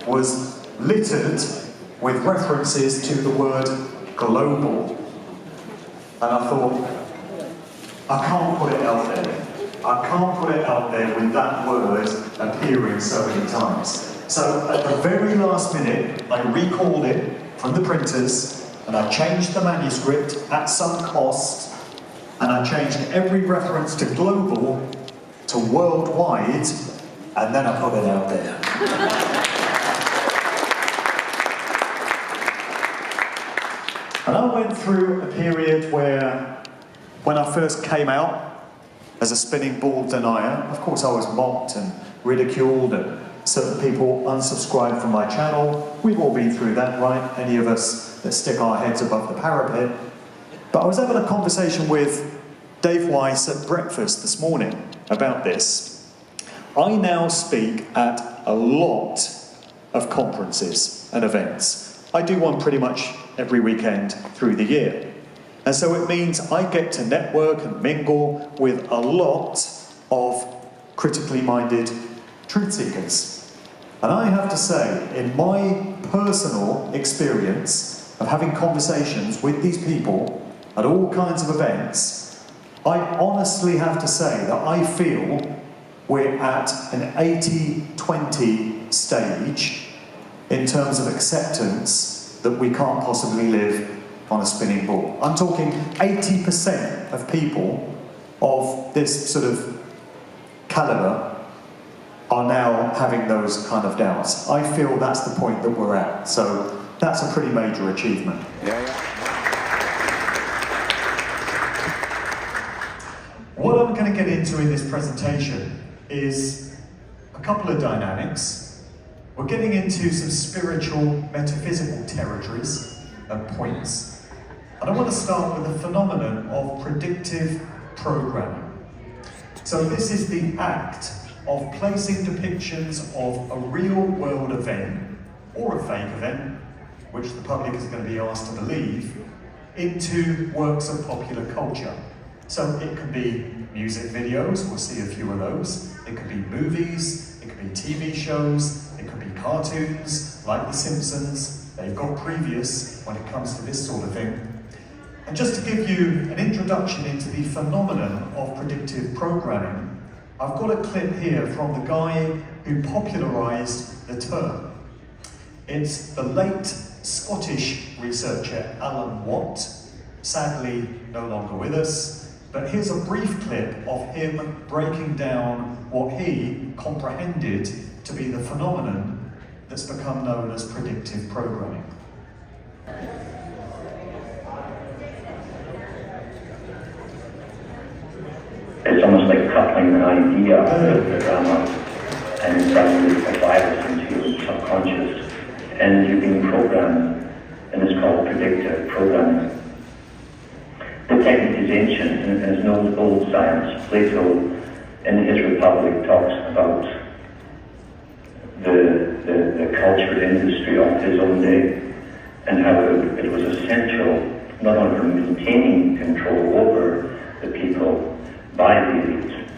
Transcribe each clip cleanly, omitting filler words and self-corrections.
was littered with references to the word global. And I thought, I can't put it out there. I can't put it out there with that word appearing so many times. So at the very last minute, I recalled it from the printers, and I changed the manuscript at some cost, and I changed every reference to global to worldwide, and then I put it out there. And I went through a period where, when I first came out as a spinning ball denier, of course I was mocked and ridiculed, and certain people unsubscribed from my channel. We've all been through that, right? Any of us that stick our heads above the parapet. But I was having a conversation with Dave Weiss at breakfast this morning about this. I now speak at a lot of conferences and events. I do one pretty much every weekend through the year. And so it means I get to network and mingle with a lot of critically minded truth seekers. And I have to say, in my personal experience of having conversations with these people at all kinds of events, I honestly have to say that I feel we're at an 80-20 stage in terms of acceptance that we can't possibly live on a spinning ball. I'm talking 80% of people of this sort of caliber are now having those kind of doubts. I feel that's the point that we're at. So that's a pretty major achievement. What I'm going to get into in this presentation is a couple of dynamics. We're getting into some spiritual, metaphysical territories and points. And I want to start with the phenomenon of predictive programming. So this is the act of placing depictions of a real-world event, or a fake event, which the public is going to be asked to believe, into works of popular culture. So it could be music videos, we'll see a few of those. It could be movies, it could be TV shows, it could be cartoons, like The Simpsons. They've got previous when it comes to this sort of thing. And just to give you an introduction into the phenomenon of predictive programming, I've got a clip here from the guy who popularised the term. It's the late Scottish researcher Alan Watt, sadly no longer with us, but here's a brief clip of him breaking down what he comprehended to be the phenomenon that's become known as predictive programming. It's almost like coupling the idea of the drama and suddenly a virus into your subconscious, and you're being programmed, and it's called predictive programming. The technique is ancient and it's no old science. Plato, in his Republic, talks about the culture industry of his own day and how it was essential not only for maintaining control over the people by the elite,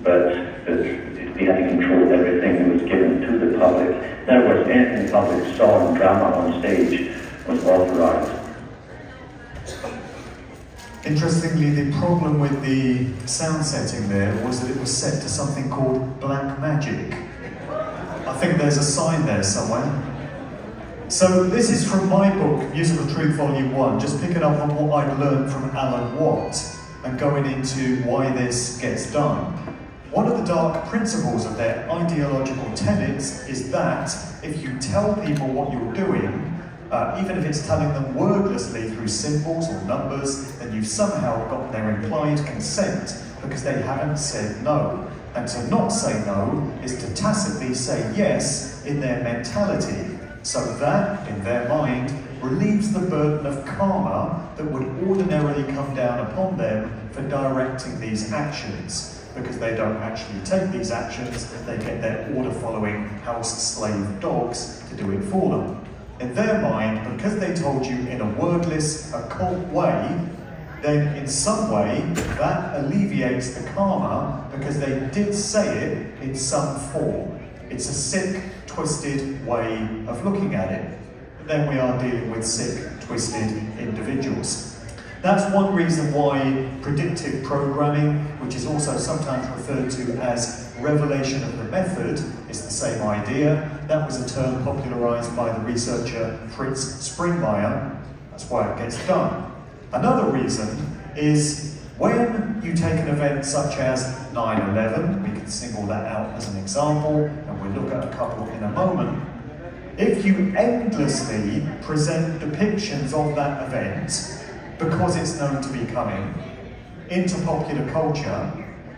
but they had to control everything that was given to the public. In other words, anything the public saw in drama on stage was authorized. Interestingly, the problem with the sound setting there was that it was set to something called black magic. I think there's a sign there somewhere. So this is from my book, Musical Truth Volume 1, just picking up on what I'd learned from Alan Watt and going into why this gets done. One of the dark principles of their ideological tenets is that if you tell people what you're doing, even if it's telling them wordlessly through symbols or numbers, then you've somehow got their implied consent because they haven't said no. And to not say no is to tacitly say yes in their mentality. So that, in their mind, relieves the burden of karma that would ordinarily come down upon them for directing these actions, because they don't actually take these actions, they get their order-following house slave dogs to do it for them. In their mind, because they told you in a wordless, occult way, then in some way that alleviates the karma because they did say it in some form. It's a sick, twisted way of looking at it. But then we are dealing with sick, twisted individuals. That's one reason why predictive programming, which is also sometimes referred to as revelation of the method, is the same idea. That was a term popularized by the researcher Fritz Springmeier. That's why it gets done. Another reason is when you take an event such as 9/11, we can single that out as an example, and we'll look at a couple in a moment. If you endlessly present depictions of that event, because it's known to be coming, into popular culture,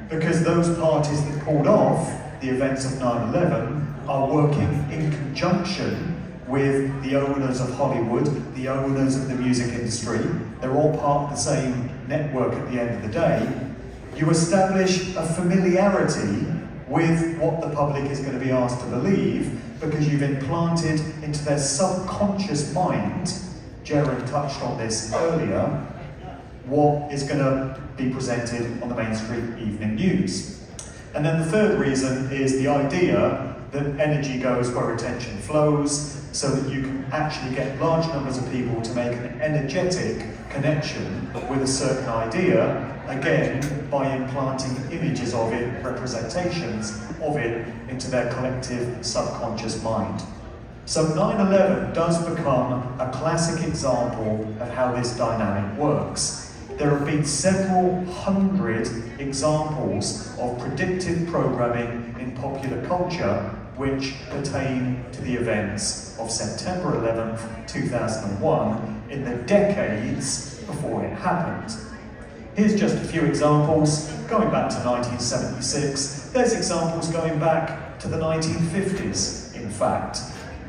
because those parties that pulled off the events of 9/11 are working in conjunction with the owners of Hollywood, the owners of the music industry, they're all part of the same network at the end of the day, you establish a familiarity with what the public is going to be asked to believe because you've implanted into their subconscious mind, Jaron touched on this earlier, what is going to be presented on the mainstream evening news. And then the third reason is the idea that energy goes where attention flows, so that you can actually get large numbers of people to make an energetic connection with a certain idea, again, by implanting images of it, representations of it, into their collective subconscious mind. So 9/11 does become a classic example of how this dynamic works. There have been several hundred examples of predictive programming in popular culture which pertain to the events of September 11th, 2001, in the decades before it happened. Here's just a few examples, going back to 1976. There's examples going back to the 1950s, in fact,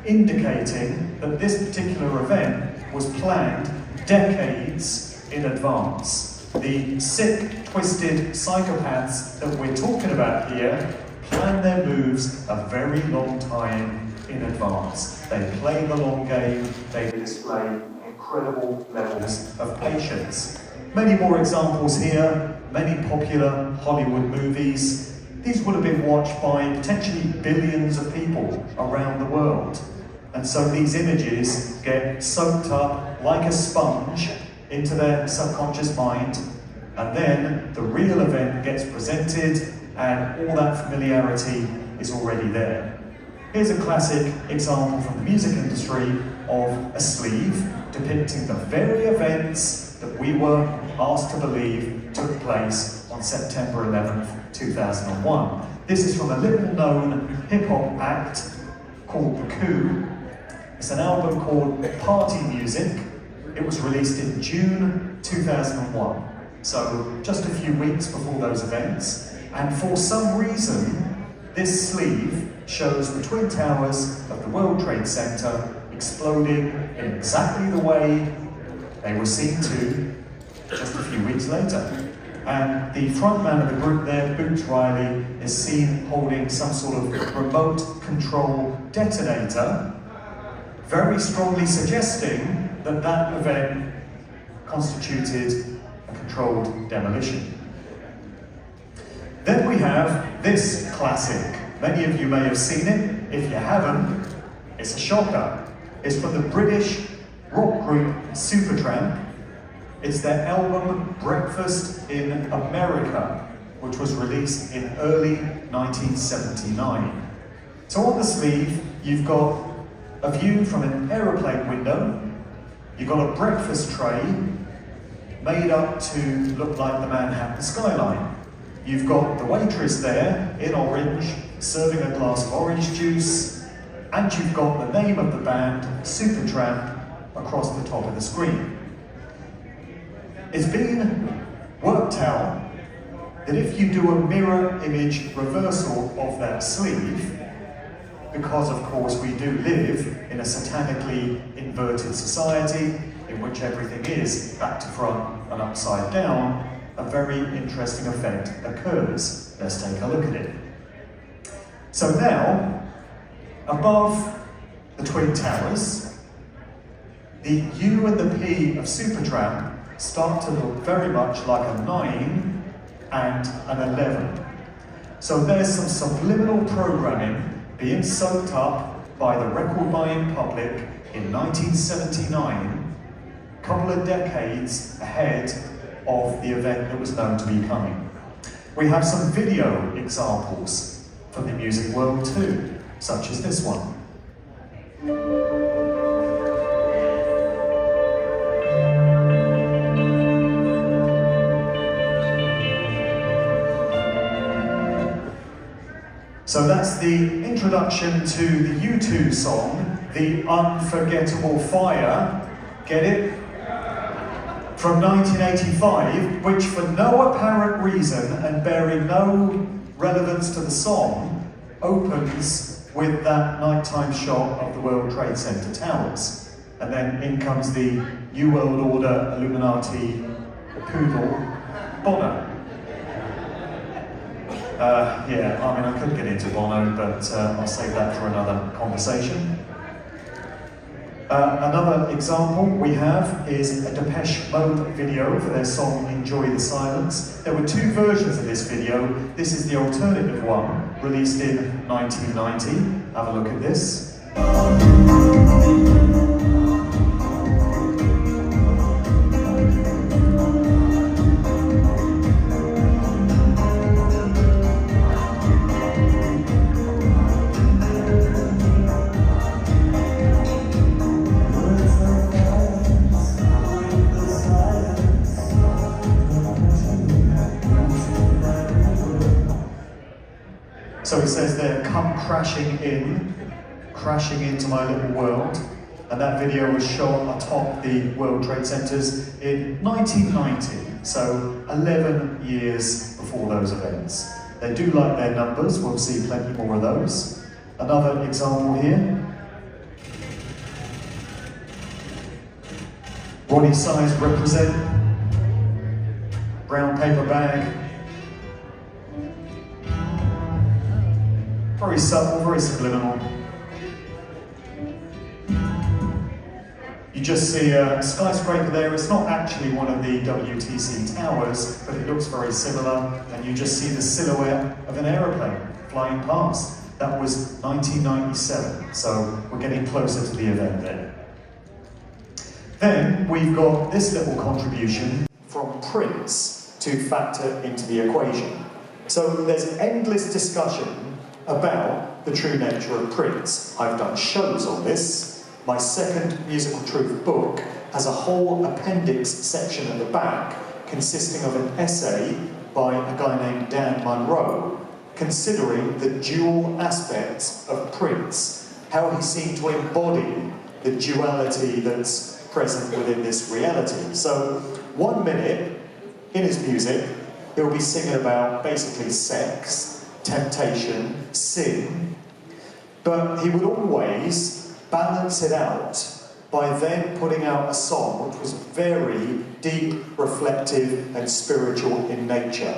indicating that this particular event was planned decades in advance. The sick, twisted psychopaths that we're talking about here plan their moves a very long time in advance. They play the long game, they display incredible levels of patience. Many more examples here, many popular Hollywood movies. These would have been watched by potentially billions of people around the world. And so these images get soaked up like a sponge into their subconscious mind, and then the real event gets presented and all that familiarity is already there. Here's a classic example from the music industry of a sleeve depicting the very events that we were asked to believe took place on September 11th, 2001. This is from a little-known hip-hop act called The Coup. It's an album called Party Music. It was released in June 2001, so just a few weeks before those events. And for some reason, this sleeve shows the Twin Towers of the World Trade Center exploding in exactly the way they were seen to just a few weeks later. And the frontman of the group there, Boots Riley, is seen holding some sort of remote control detonator, very strongly suggesting that that event constituted a controlled demolition. Then we have this classic. Many of you may have seen it. If you haven't, it's a shocker. It's from the British rock group Supertramp. It's their album Breakfast in America, which was released in early 1979. So on the sleeve, you've got a view from an aeroplane window. You've got a breakfast tray made up to look like the Manhattan skyline. You've got the waitress there in orange, serving a glass of orange juice, and you've got the name of the band, Supertramp, across the top of the screen. It's been worked out that if you do a mirror image reversal of that sleeve, because of course we do live in a satanically inverted society in which everything is back to front and upside down, a very interesting effect occurs. Let's take a look at it. So now, above the Twin Towers, the U and the P of Supertramp start to look very much like a 9 and an 11. So there's some subliminal programming being soaked up by the record buying public in 1979, a couple of decades ahead of the event that was known to be coming. We have some video examples from the music world too, such as this one. So that's the introduction to the U2 song, The Unforgettable Fire, get it? From 1985, which for no apparent reason and bearing no relevance to the song, opens with that nighttime shot of the World Trade Center towers. And then in comes the New World Order Illuminati poodle, Bono. Yeah, I mean, I could get into Bono, but I'll save that for another conversation. Another example we have is a Depeche Mode video for their song Enjoy the Silence. There were two versions of this video. This is the alternative one, released in 1990. Have a look at this. So it says there, come crashing into my little world. And that video was shot atop the World Trade Centers in 1990, so 11 years before those events. They do like their numbers, we'll see plenty more of those. Another example here. Body size represent, brown paper bag. Very subtle, very subliminal. You just see a skyscraper there. It's not actually one of the WTC towers, but it looks very similar, and you just see the silhouette of an aeroplane flying past. That was 1997, so we're getting closer to the event there. Then we've got this little contribution from Prince to factor into the equation. So there's endless discussion about the true nature of Prince. I've done shows on this. My second Musical Truth book has a whole appendix section at the back consisting of an essay by a guy named Dan Munro considering the dual aspects of Prince, how he seemed to embody the duality that's present within this reality. So 1 minute in his music, he'll be singing about basically sex, temptation, sin, but he would always balance it out by then putting out a song which was very deep, reflective and spiritual in nature.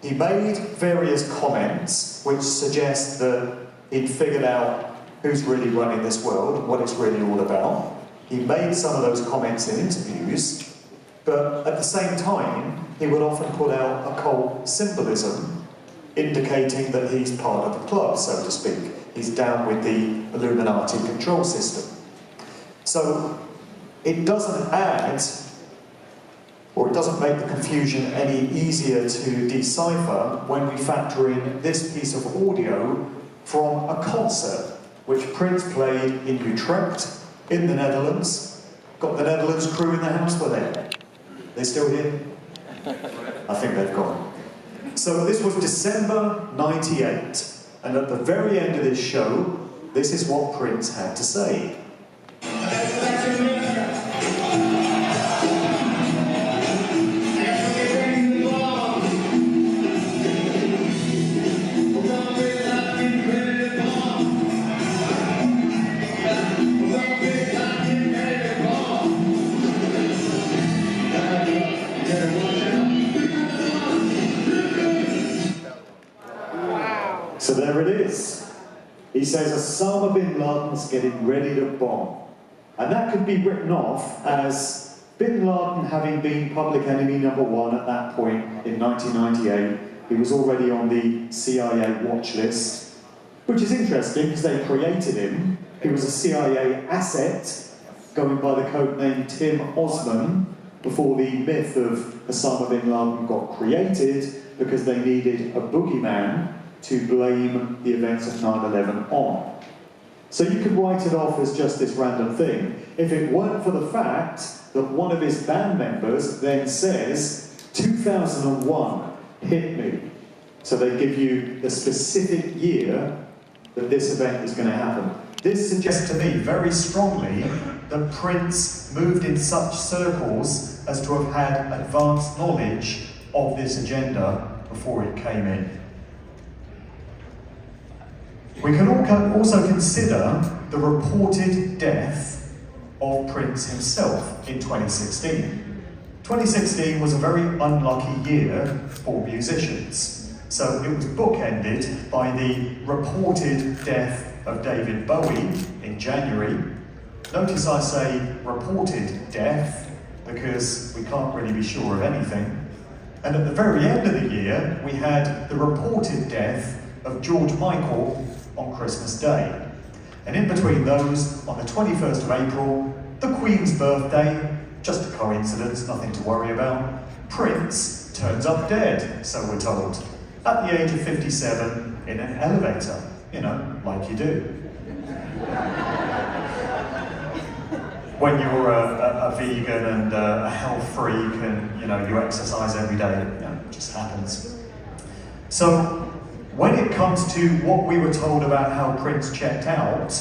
He made various comments which suggest that he'd figured out who's really running this world and what it's really all about. He made some of those comments in interviews, but at the same time he would often put out occult symbolism indicating that he's part of the club, so to speak. He's down with the Illuminati control system. So it doesn't add, or it doesn't make the confusion any easier to decipher when we factor in this piece of audio from a concert which Prince played in Utrecht, in the Netherlands. Got the Netherlands crew in the house, were they? They still here? I think they've gone. So this was December '98, and at the very end of this show, this is what Prince had to say. So there it is. He says Osama bin Laden's getting ready to bomb. And that could be written off as bin Laden having been public enemy #1 at that point in 1998. He was already on the CIA watch list. which is interesting because they created him. He was a CIA asset, going by the code name Tim Osman, before the myth of Osama bin Laden got created, because they needed a boogeyman to blame the events of 9/11 on. So you could write it off as just this random thing, if it weren't for the fact that one of his band members then says, 2001 hit me. So they give you the specific year that this event is going to happen. This suggests to me very strongly that Prince moved in such circles as to have had advanced knowledge of this agenda before it came in. We can also consider the reported death of Prince himself in 2016. 2016 was a very unlucky year for musicians. So it was bookended by the reported death of David Bowie in January. Notice I say reported death because we can't really be sure of anything. And at the very end of the year, we had the reported death of George Michael on Christmas Day. And in between those, on the 21st of April, the Queen's birthday, just a coincidence, nothing to worry about, Prince turns up dead, so we're told, at the age of 57 in an elevator, you know, like you do. When you're a vegan and a health freak and, you know, you exercise every day, you know, it just happens. So, when it comes to what we were told about how Prince checked out,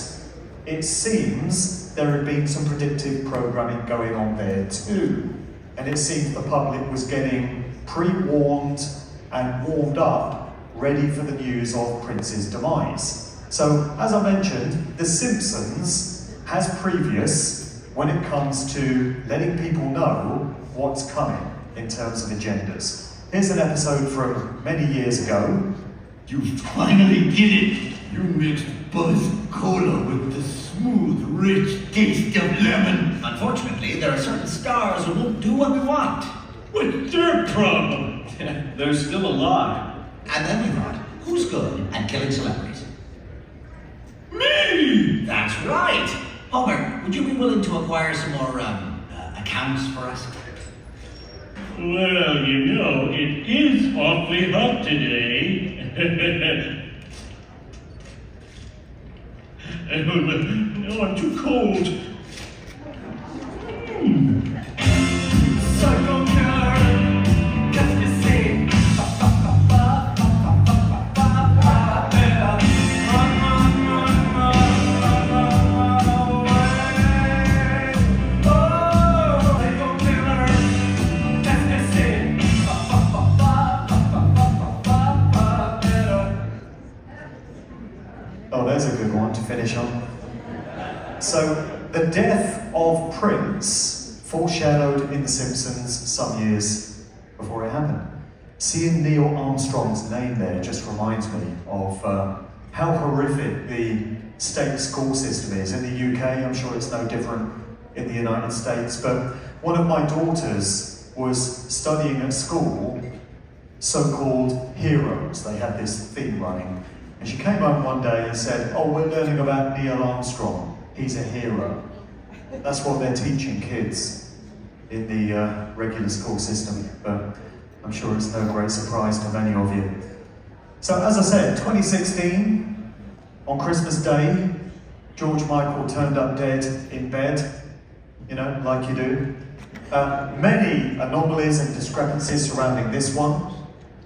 it seems there had been some predictive programming going on there too. And it seems the public was getting pre-warned and warmed up, ready for the news of Prince's demise. So, as I mentioned, The Simpsons has previous when it comes to letting people know what's coming in terms of agendas. Here's an episode from many years ago. You finally did it! You mixed Buzz Cola with the smooth, rich taste of lemon. Unfortunately, there are certain stars who won't do what we want. What's their problem? They're still alive. And then we thought, who's good at killing celebrities? Me! That's right! Homer, would you be willing to acquire some more accounts for us? Well, you know, it is awfully hot today. Oh, I'm too cold. Psycho killer, just the same. Oh, there's a good one to finish on. So, the death of Prince foreshadowed in The Simpsons some years before it happened. Seeing Neil Armstrong's name there just reminds me of how horrific the state school system is. In the UK, I'm sure it's no different in the United States, but one of my daughters was studying at school so-called heroes. They had this thing running. And she came home one day and said, oh, we're learning about Neil Armstrong. He's a hero. That's what they're teaching kids in the regular school system, but I'm sure it's no great surprise to many of you. So as I said, 2016, on Christmas Day, George Michael turned up dead in bed, you know, like you do. Many anomalies and discrepancies surrounding this one,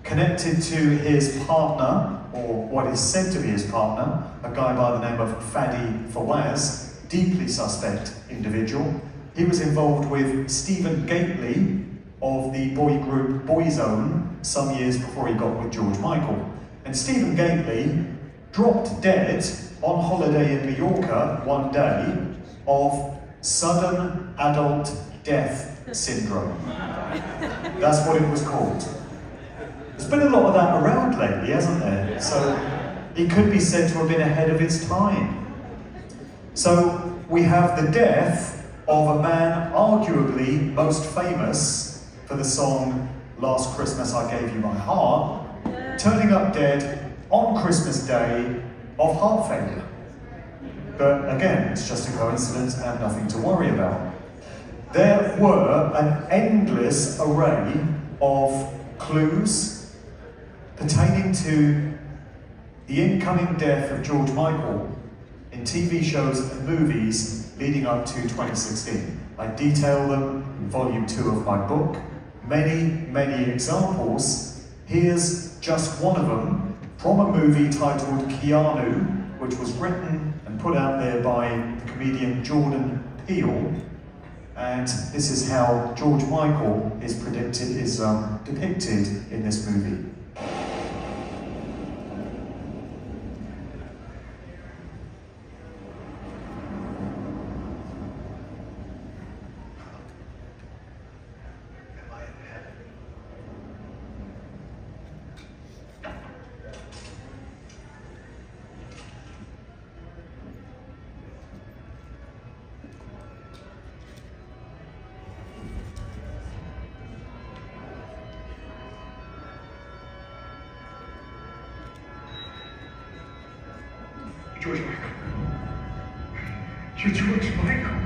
connected to his partner, or what is said to be his partner, a guy by the name of Fadi Fawaz, deeply suspect individual. He was involved with Stephen Gately of the boy group Boyzone some years before he got with George Michael. And Stephen Gately dropped dead on holiday in Mallorca one day of sudden adult death syndrome. That's what it was called. There's been a lot of that around lately, hasn't there? So it could be said to have been ahead of its time. So we have the death of a man arguably most famous for the song Last Christmas I Gave You My Heart, turning up dead on Christmas Day of heart failure. But again, it's just a coincidence and nothing to worry about. There were an endless array of clues pertaining to the incoming death of George Michael in TV shows and movies leading up to 2016. I detail them in volume 2 of my book. Many examples. Here's just one of them from a movie titled Keanu, which was written and put out there by the comedian Jordan Peele. And this is how George Michael is depicted in this movie. George Michael. You're George Michael.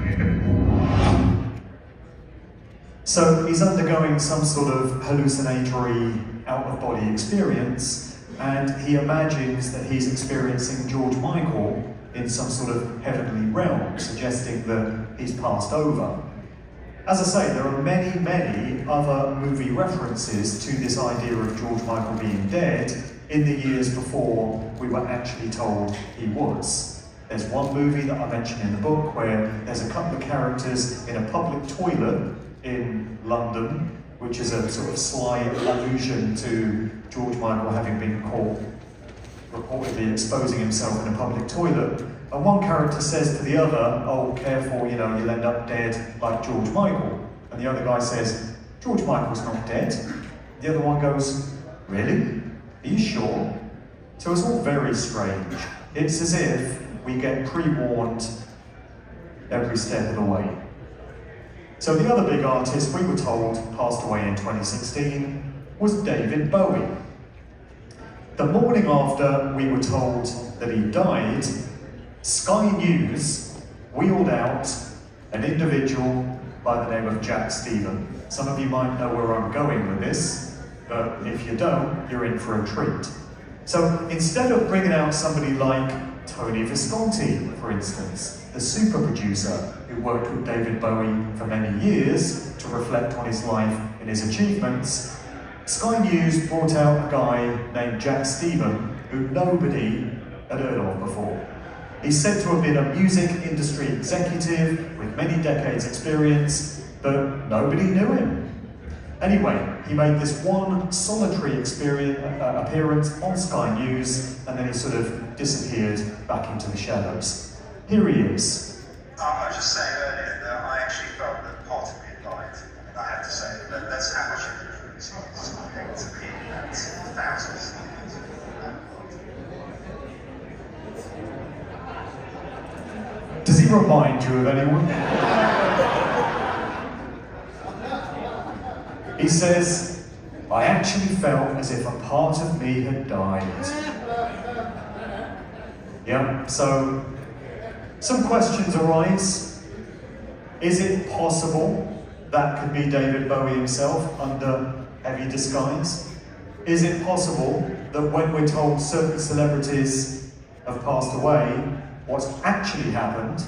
So he's undergoing some sort of hallucinatory out-of-body experience, and he imagines that he's experiencing George Michael in some sort of heavenly realm, suggesting that he's passed over. As I say, there are many other movie references to this idea of George Michael being dead in the years before we were actually told he was. There's one movie that I mentioned in the book where there's a couple of characters in a public toilet in London, which is a sort of sly allusion to George Michael having been caught reportedly exposing himself in a public toilet. And one character says to the other, "Oh, careful, you know, you'll end up dead like George Michael." And the other guy says, "George Michael's not dead." The other one goes, "Really? Are you sure?" So it's all very strange. It's as if we get pre-warned every step of the way. So the other big artist we were told passed away in 2016 was David Bowie. The morning after we were told that he died, Sky News wheeled out an individual by the name of Jack Stephen. Some of you might know where I'm going with this, but if you don't, you're in for a treat. So instead of bringing out somebody like Tony Visconti, for instance, the super producer who worked with David Bowie for many years to reflect on his life and his achievements, Sky News brought out a guy named Jack Stephen who nobody had heard of before. He's said to have been a music industry executive with many decades experience, but nobody knew him. Anyway, he made this one solitary appearance on Sky News, and then he sort of disappeared back into the shadows. Here he is. I was just saying earlier that I actually felt that part of me had died. I have to say that that's how much influence it's having to me and thousands. Does he remind you of anyone? He says, "I actually felt as if a part of me had died." Yeah, so some questions arise. Is it possible that could be David Bowie himself under heavy disguise? Is it possible that when we're told certain celebrities have passed away, what's actually happened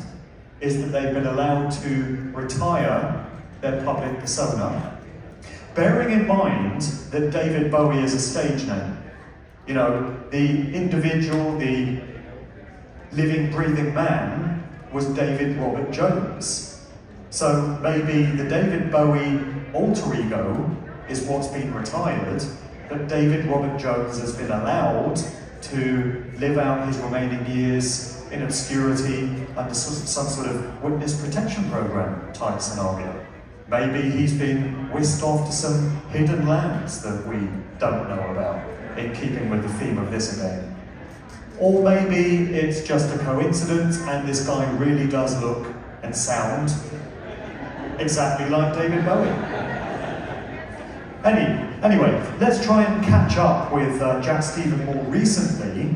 is that they've been allowed to retire their public persona? Bearing in mind that David Bowie is a stage name, you know, the individual, the living, breathing man was David Robert Jones. So maybe the David Bowie alter ego is what's been retired, but David Robert Jones has been allowed to live out his remaining years in obscurity under some sort of witness protection program type scenario. Maybe he's been whisked off to some hidden lands that we don't know about, in keeping with the theme of this again. Or maybe it's just a coincidence and this guy really does look and sound exactly like David Bowie. Anyway, let's try and catch up with Jack Stephen more recently.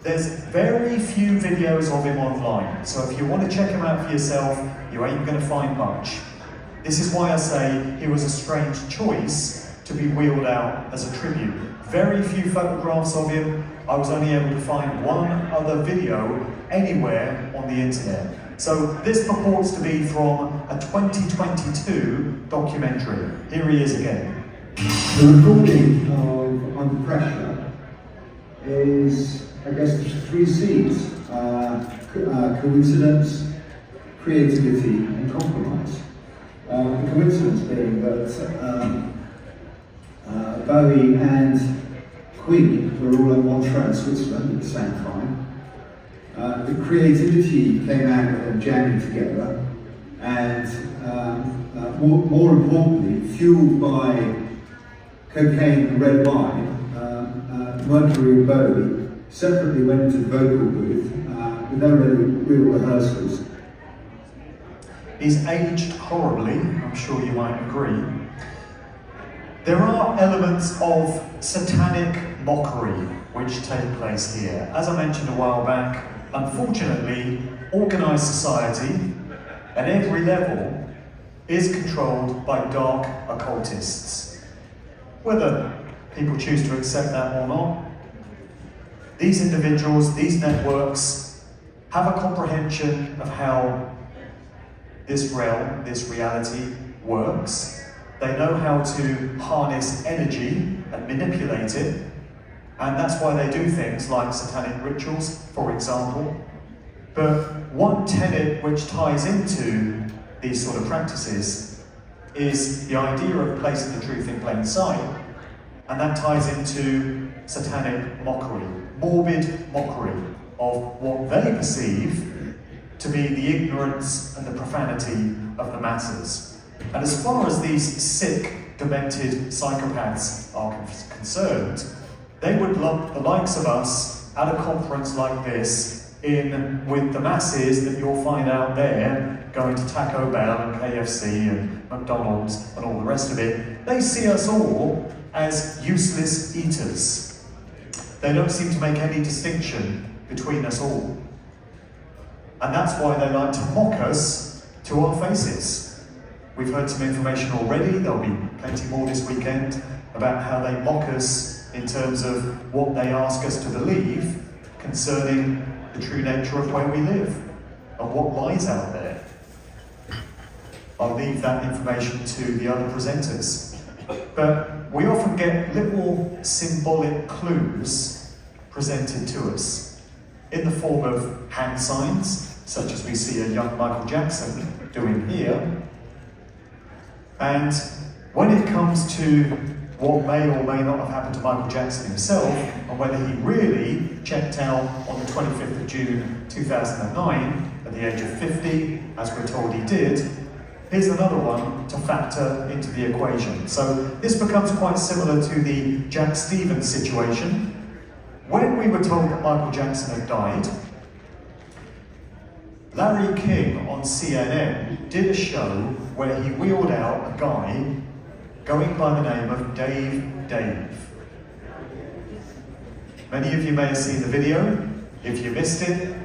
There's very few videos of him online, so if you want to check him out for yourself, you ain't going to find much. This is why I say he was a strange choice to be wheeled out as a tribute. Very few photographs of him. I was only able to find one other video anywhere on the internet. So this purports to be from a 2022 documentary. Here he is again. The recording of Under Pressure is, I guess, three C's. Coincidence, creativity, and compromise. The coincidence being that Bowie and Queen were all at one show in Switzerland at the same time. The creativity came out of them jamming together, and more importantly, fueled by cocaine and red wine, Mercury and Bowie separately went into the vocal booth with no real rehearsals. He's aged horribly, I'm sure you might agree. There are elements of satanic mockery which take place here. As I mentioned a while back, unfortunately, organised society at every level is controlled by dark occultists. Whether people choose to accept that or not, these individuals, these networks, have a comprehension of how this realm, this reality works. They know how to harness energy and manipulate it, and that's why they do things like satanic rituals, for example. But one tenet which ties into these sort of practices is the idea of placing the truth in plain sight, and that ties into satanic mockery, morbid mockery of what they perceive to be the ignorance and the profanity of the masses. And as far as these sick, demented psychopaths are concerned, they would lump the likes of us at a conference like this in with the masses that you'll find out there going to Taco Bell and KFC and McDonald's and all the rest of it. They see us all as useless eaters. They don't seem to make any distinction between us all. And that's why they like to mock us to our faces. We've heard some information already, there'll be plenty more this weekend, about how they mock us in terms of what they ask us to believe concerning the true nature of where we live and what lies out there. I'll leave that information to the other presenters. But we often get little symbolic clues presented to us in the form of hand signs, such as we see a young Michael Jackson doing here. And when it comes to what may or may not have happened to Michael Jackson himself, and whether he really checked out on the 25th of June 2009 at the age of 50, as we're told he did, here's another one to factor into the equation. So this becomes quite similar to the Jack Stevens situation. When we were told that Michael Jackson had died, Larry King on CNN did a show where he wheeled out a guy going by the name of Dave. Many of you may have seen the video. If you missed it,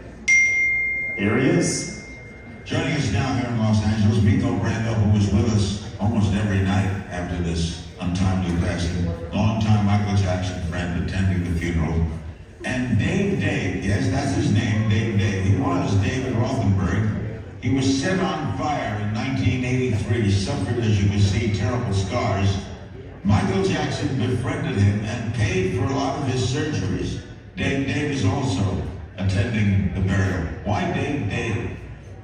here he is. Joining us now here in Los Angeles, Miko Brando, who was with us almost every night after this untimely passing, longtime Michael Jackson friend attending the funeral. And Dave, yes, that's his name, Dave. He was David Rothenberg. He was set on fire in 1983, suffered, as you can see, terrible scars. Michael Jackson befriended him and paid for a lot of his surgeries. Dave is also attending the burial. Why Dave?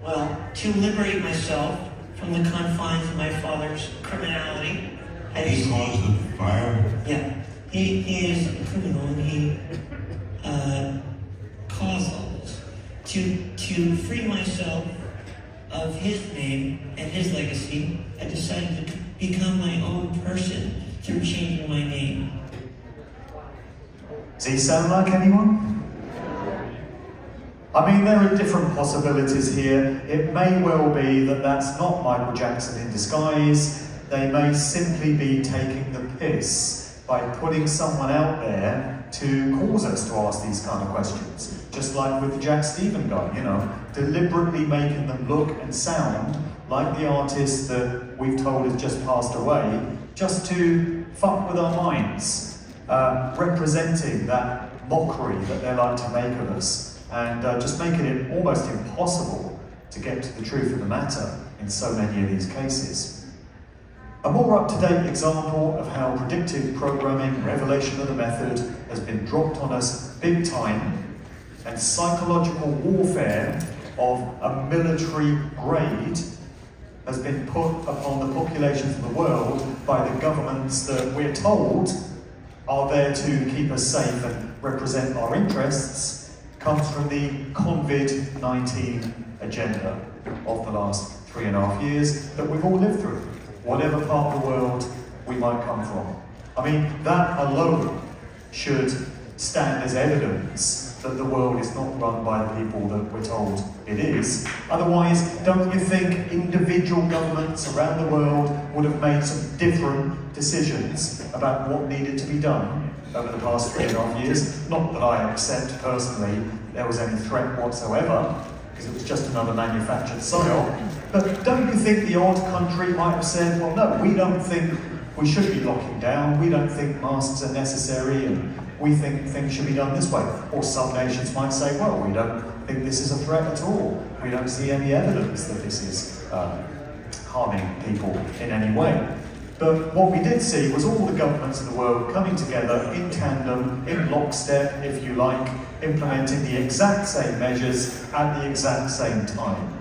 Well, to liberate myself from the confines of my father's criminality. He caused the fire? Yeah. He is a criminal, and he caused all this. To free myself of his name and his legacy, I decided to become my own person through changing my name. Does he sound like anyone? I mean, there are different possibilities here. It may well be that that's not Michael Jackson in disguise. They may simply be taking the piss by putting someone out there to cause us to ask these kind of questions. Just like with the Jack Stephen guy, you know, deliberately making them look and sound like the artist that we've told has just passed away, just to fuck with our minds, representing that mockery that they like to make of us, and just making it almost impossible to get to the truth of the matter in so many of these cases. A more up-to-date example of how predictive programming, revelation of the method, has been dropped on us big time, and psychological warfare of a military grade has been put upon the populations of the world by the governments that we're told are there to keep us safe and represent our interests, comes from the COVID-19 agenda of the last 3.5 years that we've all lived through, whatever part of the world we might come from. I mean, that alone should stand as evidence that the world is not run by the people that we're told it is. Otherwise, don't you think individual governments around the world would have made some different decisions about what needed to be done over the past 3.5 years? Not that I accept personally there was any threat whatsoever, because it was just another manufactured psyop. But don't you think the odd country might have said, well, no, we don't think we should be locking down, we don't think masks are necessary, and we think things should be done this way. Or some nations might say, well, we don't think this is a threat at all. We don't see any evidence that this is harming people in any way. But what we did see was all the governments of the world coming together in tandem, in lockstep, if you like, implementing the exact same measures at the exact same time.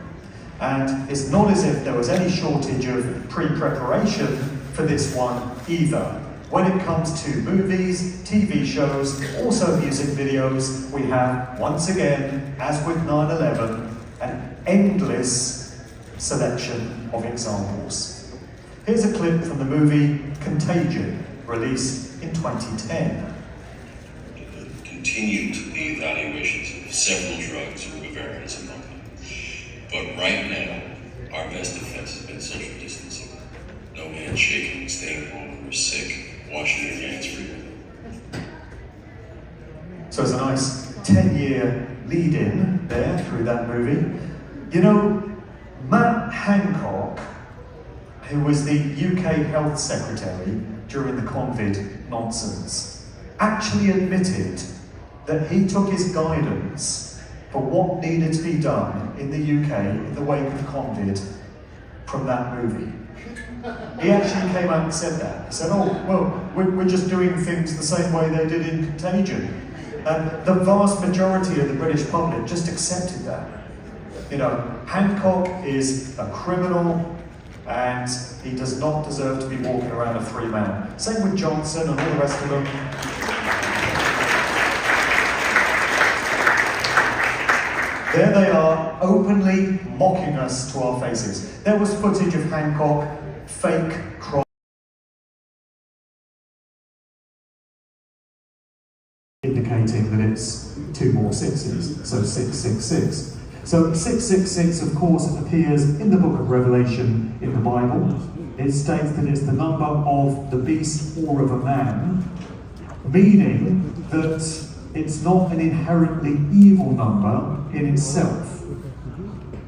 And it's not as if there was any shortage of pre-preparation for this one either. When it comes to movies, TV shows, also music videos, we have, once again, as with 9/11, an endless selection of examples. Here's a clip from the movie Contagion, released in 2010. There continue to be evaluations of several drugs with variants among them. But right now, our best defense has been social distancing. No handshaking, staying home when we're sick, washing your hands frequently. So it's a nice 10-year lead-in there through that movie. You know, Matt Hancock, who was the UK Health Secretary during the COVID nonsense, actually admitted that he took his guidance for what needed to be done in the UK in the wake of COVID from that movie. He actually came out and said that. He said, oh, well, we're just doing things the same way they did in Contagion. And the vast majority of the British public just accepted that. You know, Hancock is a criminal and he does not deserve to be walking around a free man. Same with Johnson and all the rest of them. There they are, openly mocking us to our faces. There was footage of Hancock fake crying, indicating that it's 2 more 6s, so 666. So 666, of course, appears in the book of Revelation in the Bible. It states that it's the number of the beast or of a man, meaning that it's not an inherently evil number in itself.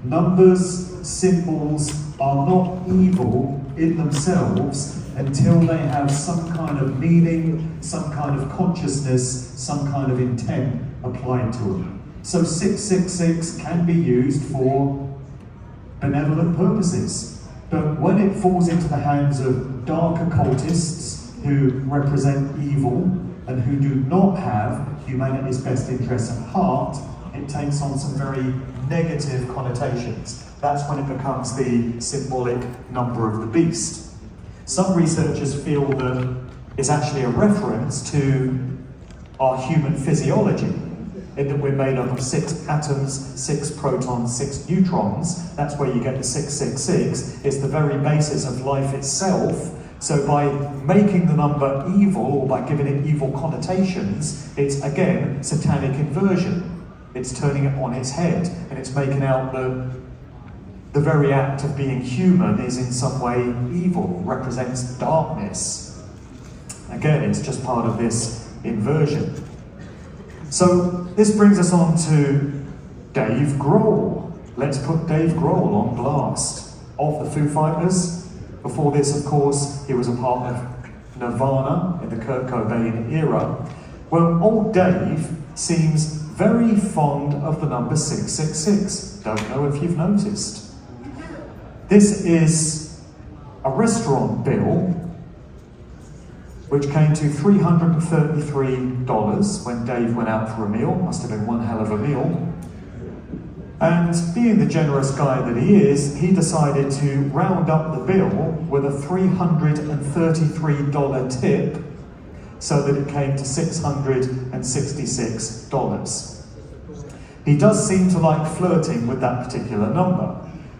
Numbers, symbols are not evil in themselves until they have some kind of meaning, some kind of consciousness, some kind of intent applied to them. So 666 can be used for benevolent purposes. But when it falls into the hands of dark occultists who represent evil and who do not have humanity's best interests at heart, it takes on some very negative connotations. That's when it becomes the symbolic number of the beast. Some researchers feel that it's actually a reference to our human physiology, in that we're made up of 6 atoms, 6 protons, 6 neutrons. That's where you get the 666. It's the very basis of life itself. So by making the number evil, or by giving it evil connotations, it's again satanic inversion. It's turning it on its head, and it's making out that the very act of being human is in some way evil, represents darkness. Again, it's just part of this inversion. So this brings us on to Dave Grohl. Let's put Dave Grohl on blast. Of the Foo Fighters. Before this, of course, he was a part of Nirvana in the Kurt Cobain era. Well, old Dave seems very fond of the number 666. Don't know if you've noticed. This is a restaurant bill which came to $333 when Dave went out for a meal. Must have been one hell of a meal. And being the generous guy that he is, he decided to round up the bill with a $333 tip so that it came to $666. He does seem to like flirting with that particular number.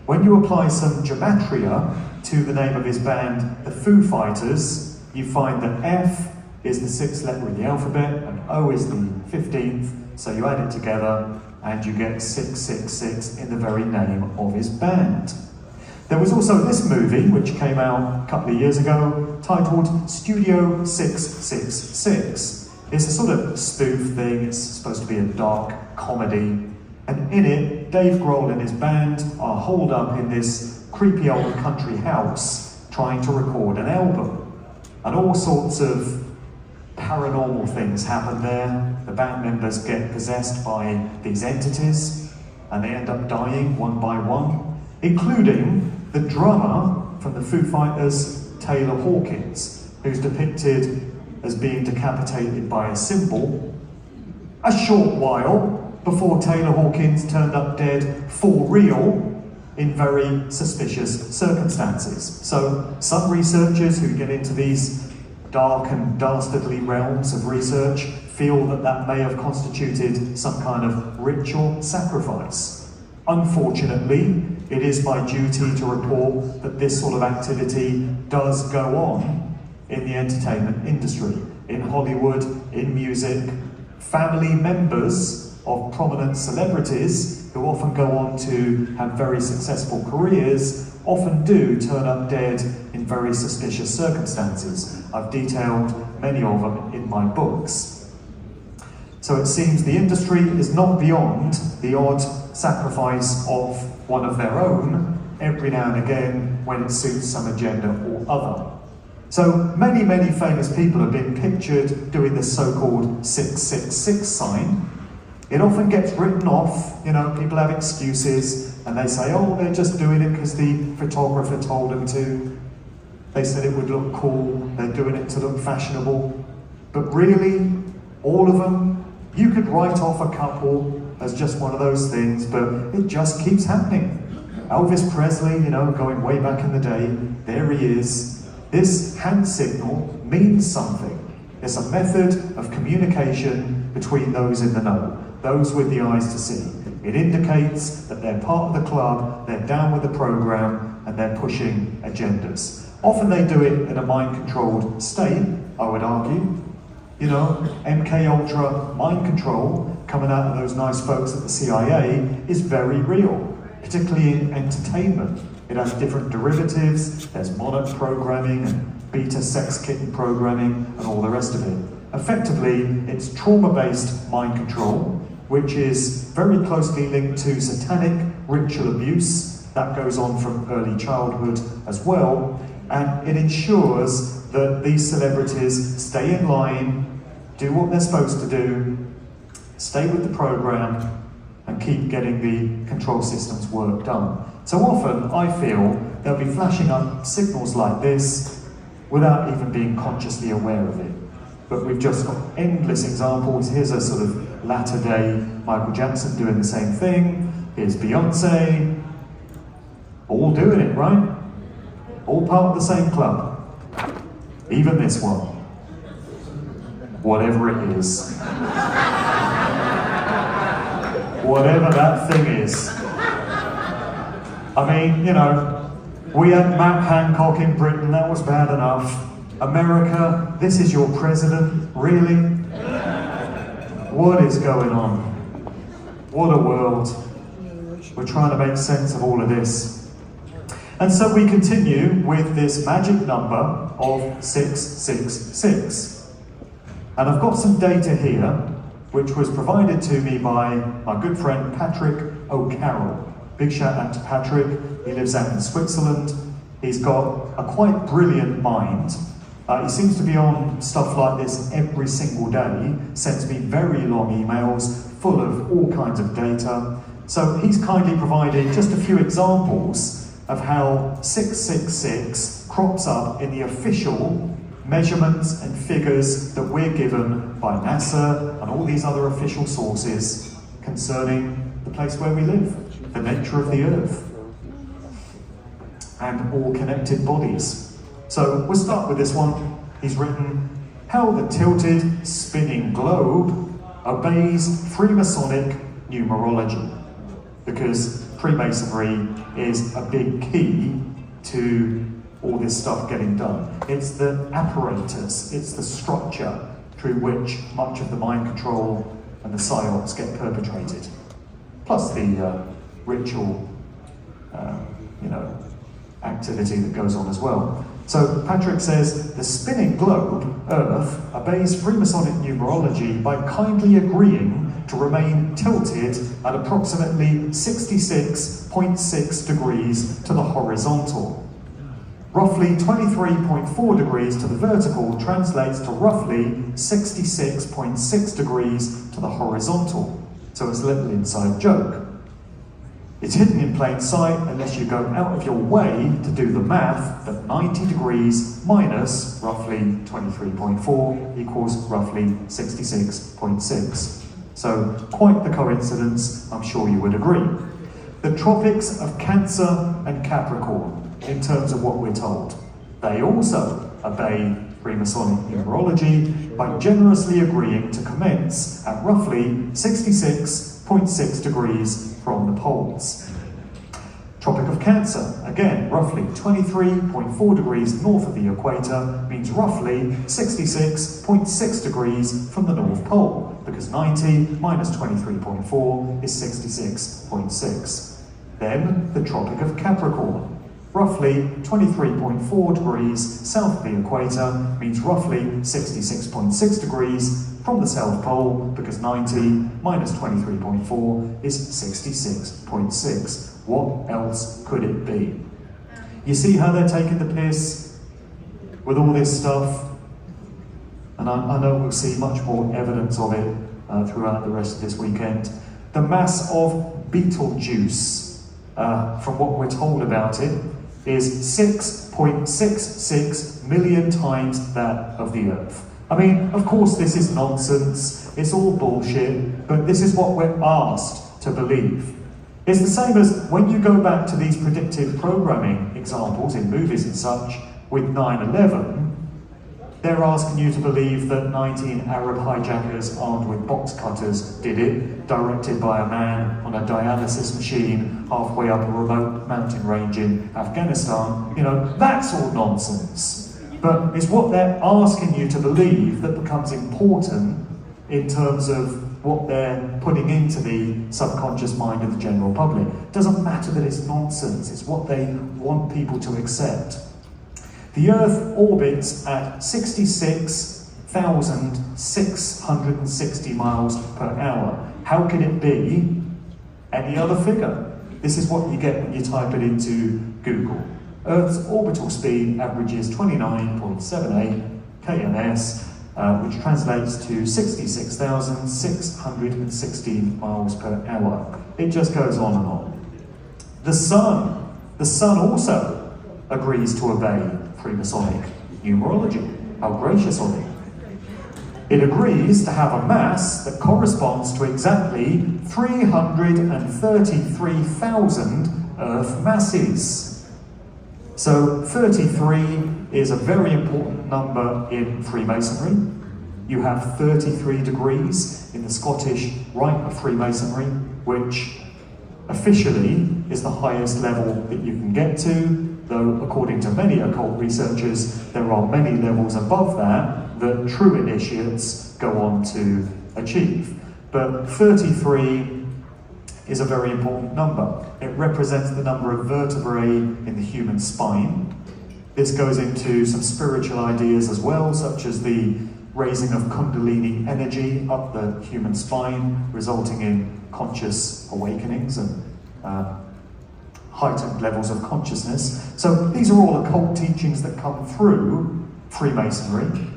When you apply some gematria to the name of his band, the Foo Fighters, you find that F is the 6th letter of the alphabet and O is the 15th, so you add it together and you get 666 in the very name of his band. There was also this movie, which came out a couple of years ago, titled Studio 666. It's a sort of spoof thing, it's supposed to be a dark comedy, and in it, Dave Grohl and his band are holed up in this creepy old country house trying to record an album. And all sorts of paranormal things happen there. The band members get possessed by these entities, and they end up dying one by one, including the drummer from the Foo Fighters, Taylor Hawkins, who's depicted as being decapitated by a cymbal a short while before Taylor Hawkins turned up dead for real in very suspicious circumstances. So some researchers who get into these dark and dastardly realms of research feel that that may have constituted some kind of ritual sacrifice. Unfortunately, it is my duty to report that this sort of activity does go on in the entertainment industry, in Hollywood, in music. Family members of prominent celebrities who often go on to have very successful careers often do turn up dead in very suspicious circumstances. I've detailed many of them in my books. So it seems the industry is not beyond the odd sacrifice of one of their own every now and again when it suits some agenda or other. So many, many famous people have been pictured doing this so-called 666 sign. It often gets written off, you know, people have excuses and they say, oh, they're just doing it because the photographer told them to. They said it would look cool, they're doing it to look fashionable. But really, all of them, you could write off a couple as just one of those things, but it just keeps happening. Elvis Presley, you know, going way back in the day, there he is. This hand signal means something. It's a method of communication between those in the know, those with the eyes to see. It indicates that they're part of the club, they're down with the program, and they're pushing agendas. Often they do it in a mind-controlled state, I would argue. You know, MK Ultra mind control coming out of those nice folks at the CIA is very real, particularly in entertainment. It has different derivatives, there's monarch programming and beta sex kitten programming and all the rest of it. Effectively, it's trauma-based mind control, which is very closely linked to satanic ritual abuse that goes on from early childhood as well, and it ensures that these celebrities stay in line, do what they're supposed to do, stay with the program, and keep getting the control system's work done. So often, I feel they'll be flashing up signals like this without even being consciously aware of it. But we've just got endless examples. Here's a sort of latter-day Michael Jackson doing the same thing. Here's Beyonce. All doing it, right? All part of the same club. Even this one. Whatever it is. Whatever that thing is. I mean, you know, we had Matt Hancock in Britain, that was bad enough. America, this is your president, really? What is going on? What a world. We're trying to make sense of all of this. And so we continue with this magic number of 666. And I've got some data here which was provided to me by my good friend Patrick O'Carroll. Big shout out to Patrick. He lives out in Switzerland. He's got a quite brilliant mind. He seems to be on stuff like this every single day, sends me very long emails full of all kinds of data. So he's kindly provided just a few examples of how 666 crops up in the official measurements and figures that we're given by NASA and all these other official sources concerning the place where we live, the nature of the Earth, and all connected bodies. So we'll start with this one. He's written, how the tilted, spinning globe obeys Freemasonic numerology. Because Freemasonry is a big key to all this stuff getting done. It's the apparatus, it's the structure through which much of the mind control and the psyops get perpetrated. Plus the ritual, activity that goes on as well. So Patrick says, the spinning globe, Earth, obeys Freemasonic numerology by kindly agreeing to remain tilted at approximately 66.6 degrees to the horizontal. Roughly 23.4 degrees to the vertical translates to roughly 66.6 degrees to the horizontal. So it's a little inside joke. It's hidden in plain sight unless you go out of your way to do the math that 90 degrees minus roughly 23.4 equals roughly 66.6. So quite the coincidence, I'm sure you would agree. The tropics of Cancer and Capricorn, in terms of what we're told, they also obey Freemasonic numerology by generously agreeing to commence at roughly 66.6 degrees from the poles. Tropic of Cancer, again, roughly 23.4 degrees north of the equator, means roughly 66.6 degrees from the North Pole, because 90 minus 23.4 is 66.6. Then the Tropic of Capricorn, roughly 23.4 degrees south of the equator, means roughly 66.6 degrees from the South Pole, because 90 minus 23.4 is 66.6. What else could it be? You see how they're taking the piss with all this stuff? And I know we'll see much more evidence of it throughout the rest of this weekend. The mass of Betelgeuse, from what we're told about it, is 6.66 million times that of the Earth. I mean, of course this is nonsense, it's all bullshit, but this is what we're asked to believe. It's the same as when you go back to these predictive programming examples in movies and such, with 9/11, they're asking you to believe that 19 Arab hijackers armed with box cutters did it, directed by a man on a dialysis machine halfway up a remote mountain range in Afghanistan. That's all nonsense. But it's what they're asking you to believe that becomes important in terms of what they're putting into the subconscious mind of the general public. It doesn't matter that it's nonsense, it's what they want people to accept. The Earth orbits at 66,660 miles per hour. How can it be any other figure? This is what you get when you type it into Google. Earth's orbital speed averages 29.78 kms, which translates to 66,616 miles per hour. It just goes on and on. The sun also agrees to obey Freemasonic numerology. How gracious of it. It agrees to have a mass that corresponds to exactly 333,000 Earth masses. So 33 is a very important number in Freemasonry. You have 33 degrees in the Scottish Rite of Freemasonry, which officially is the highest level that you can get to, though according to many occult researchers, there are many levels above that true initiates go on to achieve. But 33 is a very important number. It represents the number of vertebrae in the human spine. This goes into some spiritual ideas as well, such as the raising of Kundalini energy up the human spine, resulting in conscious awakenings and heightened levels of consciousness. So these are all occult teachings that come through Freemasonry.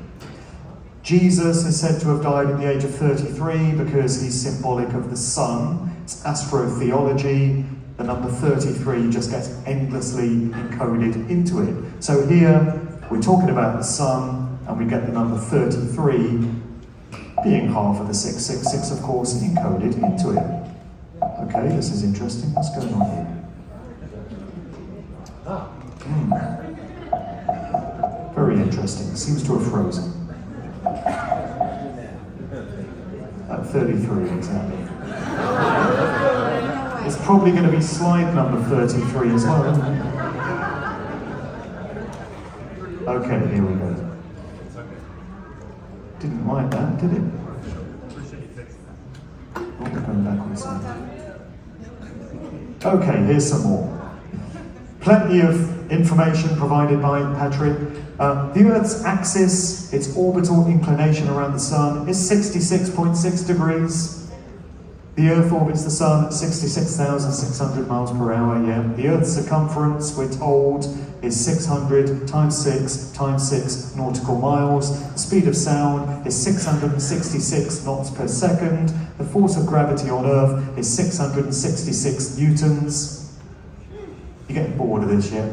Jesus is said to have died at the age of 33 because he's symbolic of the sun. It's astrotheology. The number 33 just gets endlessly encoded into it. So here we're talking about the sun, and we get the number 33 being half of the 666, of course, encoded into it. Okay, this is interesting. What's going on here? Very interesting. Seems to have frozen. At 33, exactly. It's probably going to be slide number 33 as well, isn't it? Okay, here we go. Didn't like that, did it? Oh, we're going backwards. Okay, here's some more. Plenty of information provided by Patrick. The Earth's axis, its orbital inclination around the Sun, is 66.6 degrees. The Earth orbits the Sun at 66,600 miles per hour, yeah. The Earth's circumference, we're told, is 600 times 6 times 6 nautical miles. The speed of sound is 666 knots per second. The force of gravity on Earth is 666 newtons. You getting bored of this yet?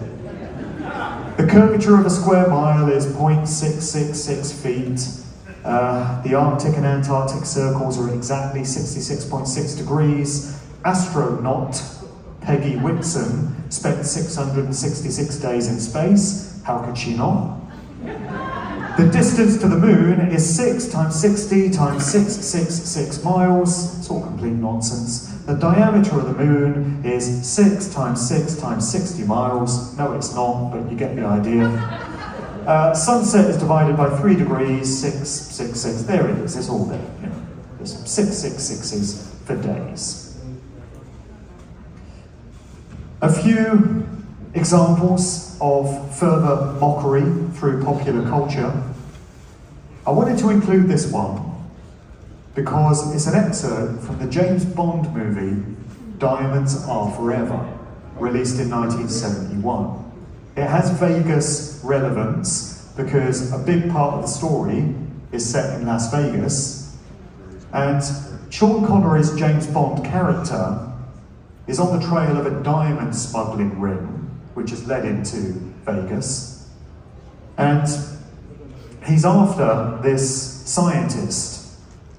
The curvature of a square mile is 0.666 feet. The Arctic and Antarctic circles are exactly 66.6 degrees. Astronaut Peggy Whitson spent 666 days in space. How could she not? The distance to the moon is 6 times 60 times 666 miles. It's all complete nonsense. The diameter of the moon is 6 times 6 times 60 miles. No, it's not, but you get the idea. Sunset is divided by 3 degrees, 666. There it is, it's all there. You know, there's 666s for days. A few examples of further mockery through popular culture. I wanted to include this one because it's an excerpt from the James Bond movie Diamonds Are Forever, released in 1971. It has Vegas relevance because a big part of the story is set in Las Vegas, and Sean Connery's James Bond character is on the trail of a diamond smuggling ring which has led into Vegas, and he's after this scientist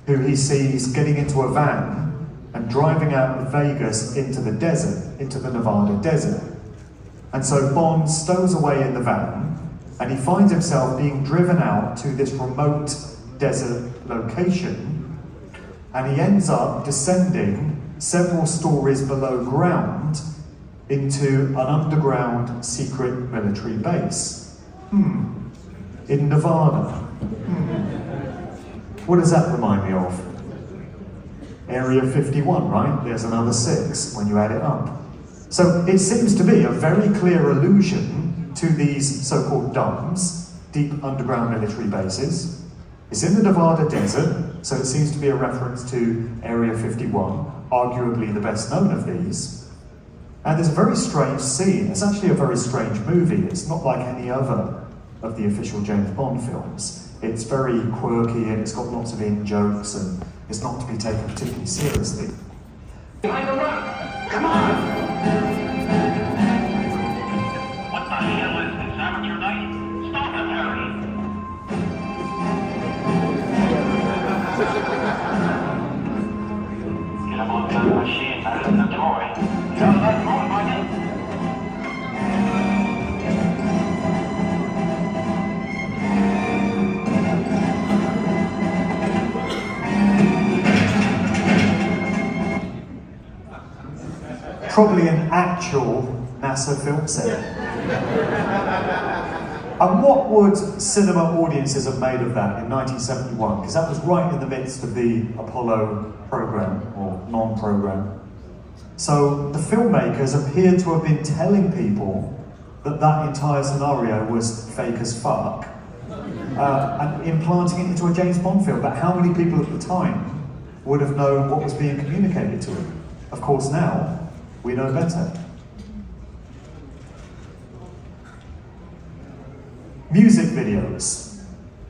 who he sees getting into a van and driving out of Vegas into the desert, into the Nevada desert. And so Bond stows away in the van, and he finds himself being driven out to this remote desert location, and he ends up descending several stories below ground into an underground secret military base. In Nevada. What does that remind me of? Area 51, right? There's another 6 when you add it up. So it seems to be a very clear allusion to these so-called DUMBs, deep underground military bases. It's in the Nevada desert, so it seems to be a reference to Area 51, arguably the best known of these. And there's a very strange scene. It's actually a very strange movie. It's not like any other of the official James Bond films. It's very quirky and it's got lots of in-jokes and it's not to be taken particularly seriously. Behind the rock! Come on! What the hell is this, amateur night? Stop it, Harry! Get him on the machine, that isn't a toy. How's that going, Mikey? Probably an actual NASA film set. And what would cinema audiences have made of that in 1971? Because that was right in the midst of the Apollo program, or non-program. So the filmmakers appeared to have been telling people that that entire scenario was fake as fuck. and implanting it into a James Bond film. But how many people at the time would have known what was being communicated to them? Of course, now we know better. Music videos.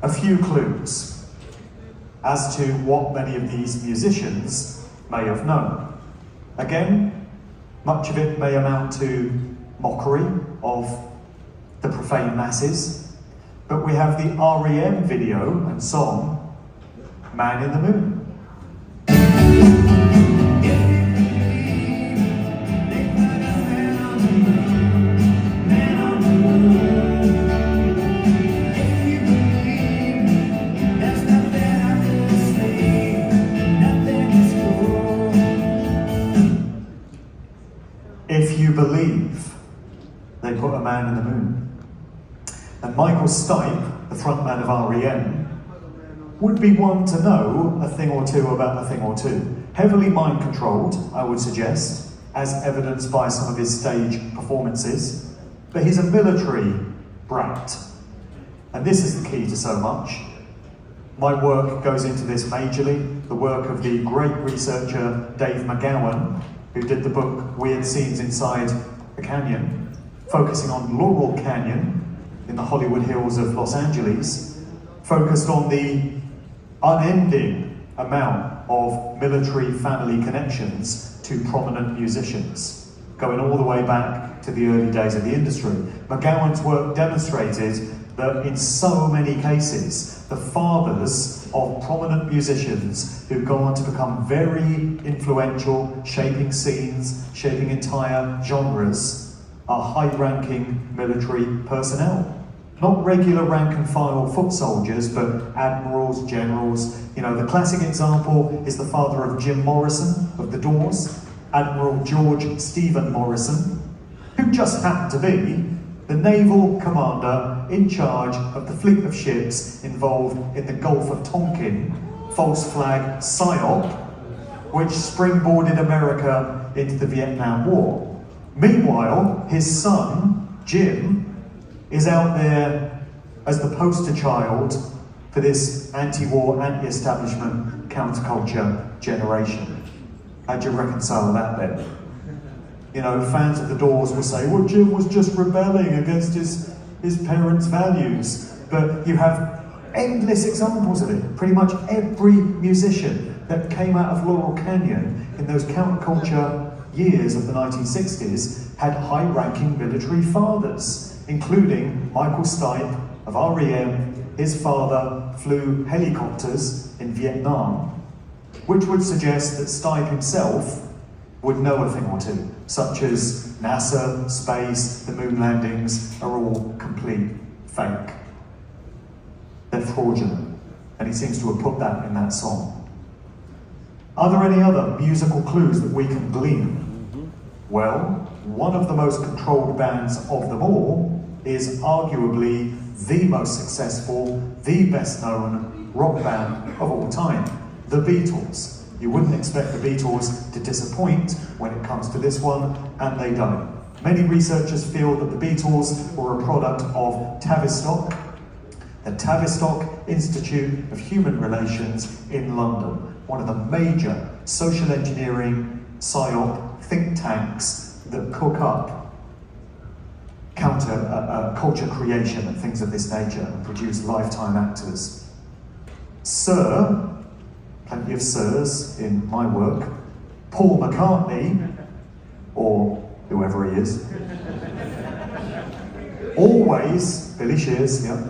A few clues as to what many of these musicians may have known. Again, much of it may amount to mockery of the profane masses, but we have the REM video and song, Man in the Moon. If you believe, they put a man in the moon. And Michael Stipe, the frontman of REM, would be one to know a thing or two about a thing or two. Heavily mind-controlled, I would suggest, as evidenced by some of his stage performances. But he's a military brat. And this is the key to so much. My work goes into this majorly, the work of the great researcher Dave McGowan, who did the book Weird Scenes Inside the Canyon, focusing on Laurel Canyon in the Hollywood Hills of Los Angeles, focused on the unending amount of military family connections to prominent musicians, going all the way back to the early days of the industry. McGowan's work demonstrated that in so many cases, the fathers of prominent musicians who go on to become very influential, shaping scenes, shaping entire genres, are high-ranking military personnel. Not regular rank and file foot soldiers, but admirals, generals. You know, the classic example is the father of Jim Morrison of The Doors, Admiral George Stephen Morrison, who just happened to be the naval commander in charge of the fleet of ships involved in the Gulf of Tonkin false flag PSYOP, which springboarded America into the Vietnam War. Meanwhile, his son, Jim, is out there as the poster child for this anti-war, anti-establishment, counterculture generation. How do you reconcile that bit? You know, fans of The Doors will say, well, Jim was just rebelling against his parents' values. But you have endless examples of it. Pretty much every musician that came out of Laurel Canyon in those counterculture years of the 1960s had high-ranking military fathers, including Michael Stipe of REM. His father flew helicopters in Vietnam, which would suggest that Stipe himself would know a thing or two, such as NASA, space, the moon landings are all complete fake. They're fraudulent, and he seems to have put that in that song. Are there any other musical clues that we can glean? Well, one of the most controlled bands of them all is arguably the most successful, the best known rock band of all time, the Beatles. You wouldn't expect the Beatles to disappoint when it comes to this one, and they don't. Many researchers feel that the Beatles were a product of Tavistock, the Tavistock Institute of Human Relations in London, one of the major social engineering PSYOP think tanks that cook up culture creation and things of this nature and produce lifetime actors. Sir, plenty of sirs in my work, Paul McCartney, or whoever he is, always, Billy Shears, yeah,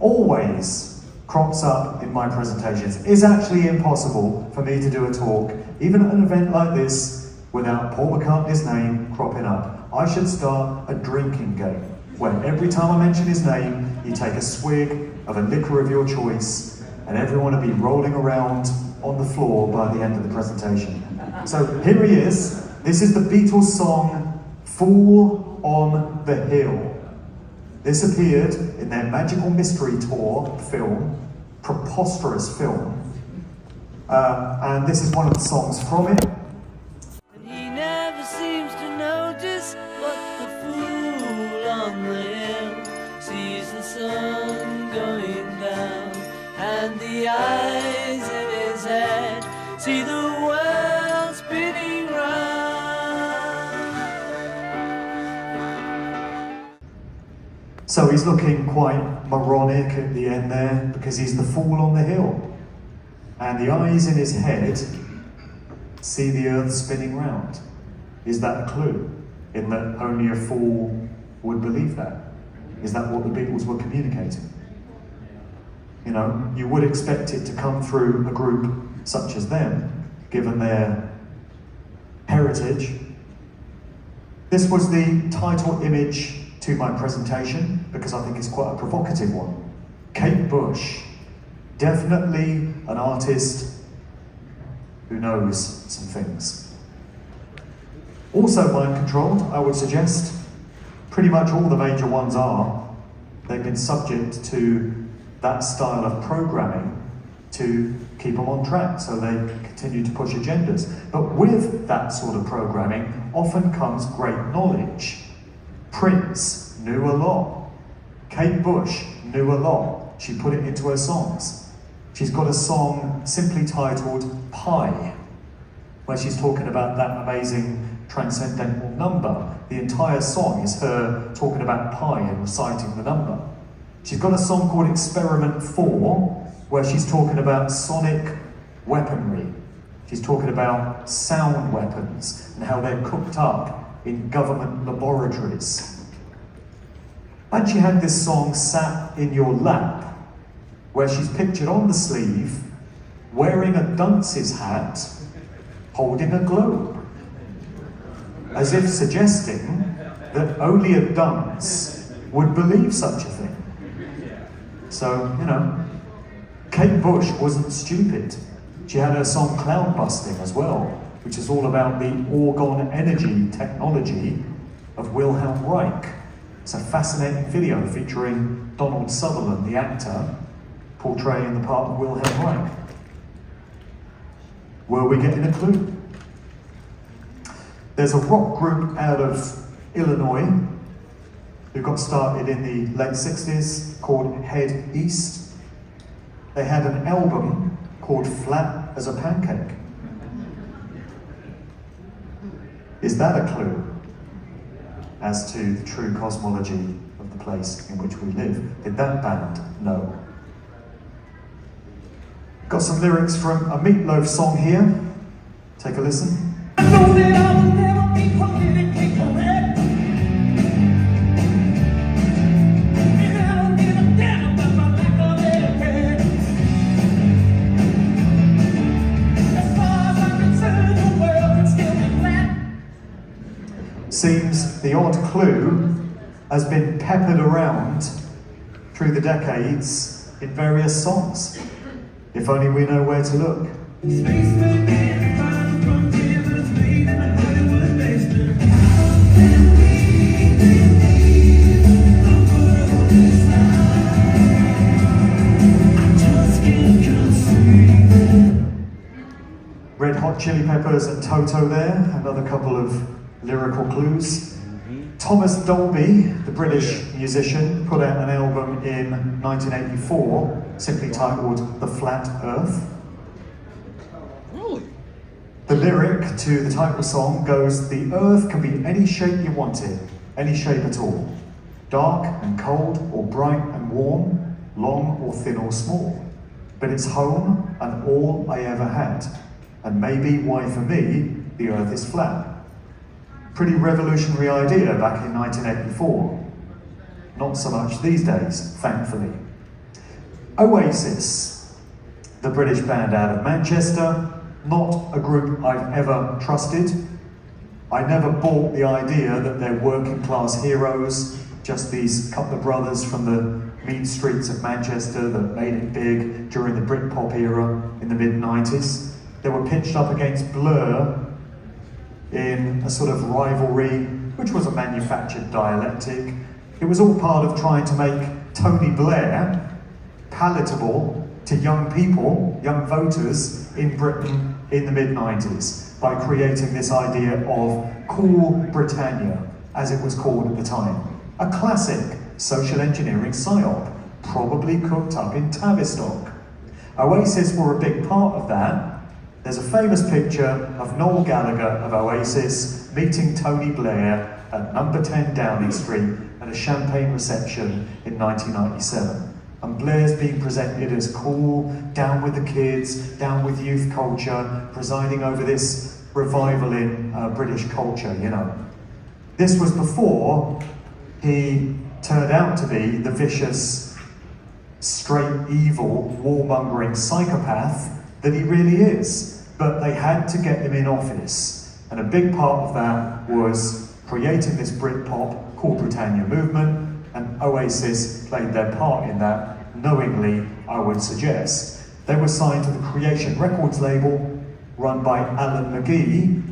always crops up in my presentations. It's actually impossible for me to do a talk, even at an event like this, without Paul McCartney's name cropping up. I should start a drinking game, where every time I mention his name, you take a swig of a liquor of your choice, and everyone will be rolling around on the floor by the end of the presentation. So here he is. This is the Beatles song, Fool on the Hill. This appeared in their Magical Mystery Tour film, preposterous film. And this is one of the songs from it. And he never seems to notice what the fool on the hill sees the sun going down. eyes in his head see the world spinning round. So he's looking quite moronic at the end there because he's the fool on the hill. And the eyes in his head see the earth spinning round. Is that a clue in that only a fool would believe that? Is that what the Beatles were communicating? You know, you would expect it to come through a group such as them, given their heritage. This was the title image to my presentation because I think it's quite a provocative one. Kate Bush, definitely an artist who knows some things. Also mind controlled, I would suggest. Pretty much all the major ones are. They've been subject to that style of programming to keep them on track, so they continue to push agendas. But with that sort of programming often comes great knowledge. Prince knew a lot. Kate Bush knew a lot. She put it into her songs. She's got a song simply titled Pi, where she's talking about that amazing transcendental number. The entire song is her talking about pi and reciting the number. She's got a song called Experiment 4, where she's talking about sonic weaponry. She's talking about sound weapons and how they're cooked up in government laboratories. And she had this song, Sat in Your Lap, where she's pictured on the sleeve, wearing a dunce's hat, holding a globe, as if suggesting that only a dunce would believe such a thing. So, you know, Kate Bush wasn't stupid. She had her song Cloud Busting as well, which is all about the orgone energy technology of Wilhelm Reich. It's a fascinating video featuring Donald Sutherland, the actor, portraying the part of Wilhelm Reich. Were we getting a clue? There's a rock group out of Illinois who got started in the late 60s called Head East. They had an album called Flat as a Pancake. Is that a clue as to the true cosmology of the place in which we live? Did that band know? Got some lyrics from a Meatloaf song here. Take a listen. I know that I will never be politically correct. And I don't give a damn about my lack of etiquette. As far as I'm concerned, the world can still be flat. Seems the odd clue has been peppered around through the decades in various songs. If only we know where to look. Red Hot Chili Peppers and Toto there, another couple of lyrical clues. Thomas Dolby, the British musician, put out an album in 1984, simply titled The Flat Earth. Really? The lyric to the title song goes, "The earth can be any shape you want it, any shape at all. Dark and cold or bright and warm, long or thin or small. But it's home and all I ever had. And maybe why for me, the earth is flat." Pretty revolutionary idea back in 1984. Not so much these days, thankfully. Oasis, the British band out of Manchester, not a group I've ever trusted. I never bought the idea that they're working class heroes, just these couple of brothers from the mean streets of Manchester that made it big during the Britpop era in the mid-90s. They were pitched up against Blur in a sort of rivalry, which was a manufactured dialectic. It was all part of trying to make Tony Blair palatable to young people, young voters in Britain in the mid-90s by creating this idea of Cool Britannia, as it was called at the time. A classic social engineering psyop, probably cooked up in Tavistock. Oasis were a big part of that. There's a famous picture of Noel Gallagher of Oasis meeting Tony Blair at number 10 Downing Street at a champagne reception in 1997. And Blair's being presented as cool, down with the kids, down with youth culture, presiding over this revival in British culture, you know. This was before he turned out to be the vicious, straight, evil, warmongering psychopath that he really is. But they had to get him in office. And a big part of that was creating this Britpop called Britannia movement, and Oasis played their part in that, knowingly, I would suggest. They were signed to the Creation Records label, run by Alan McGee,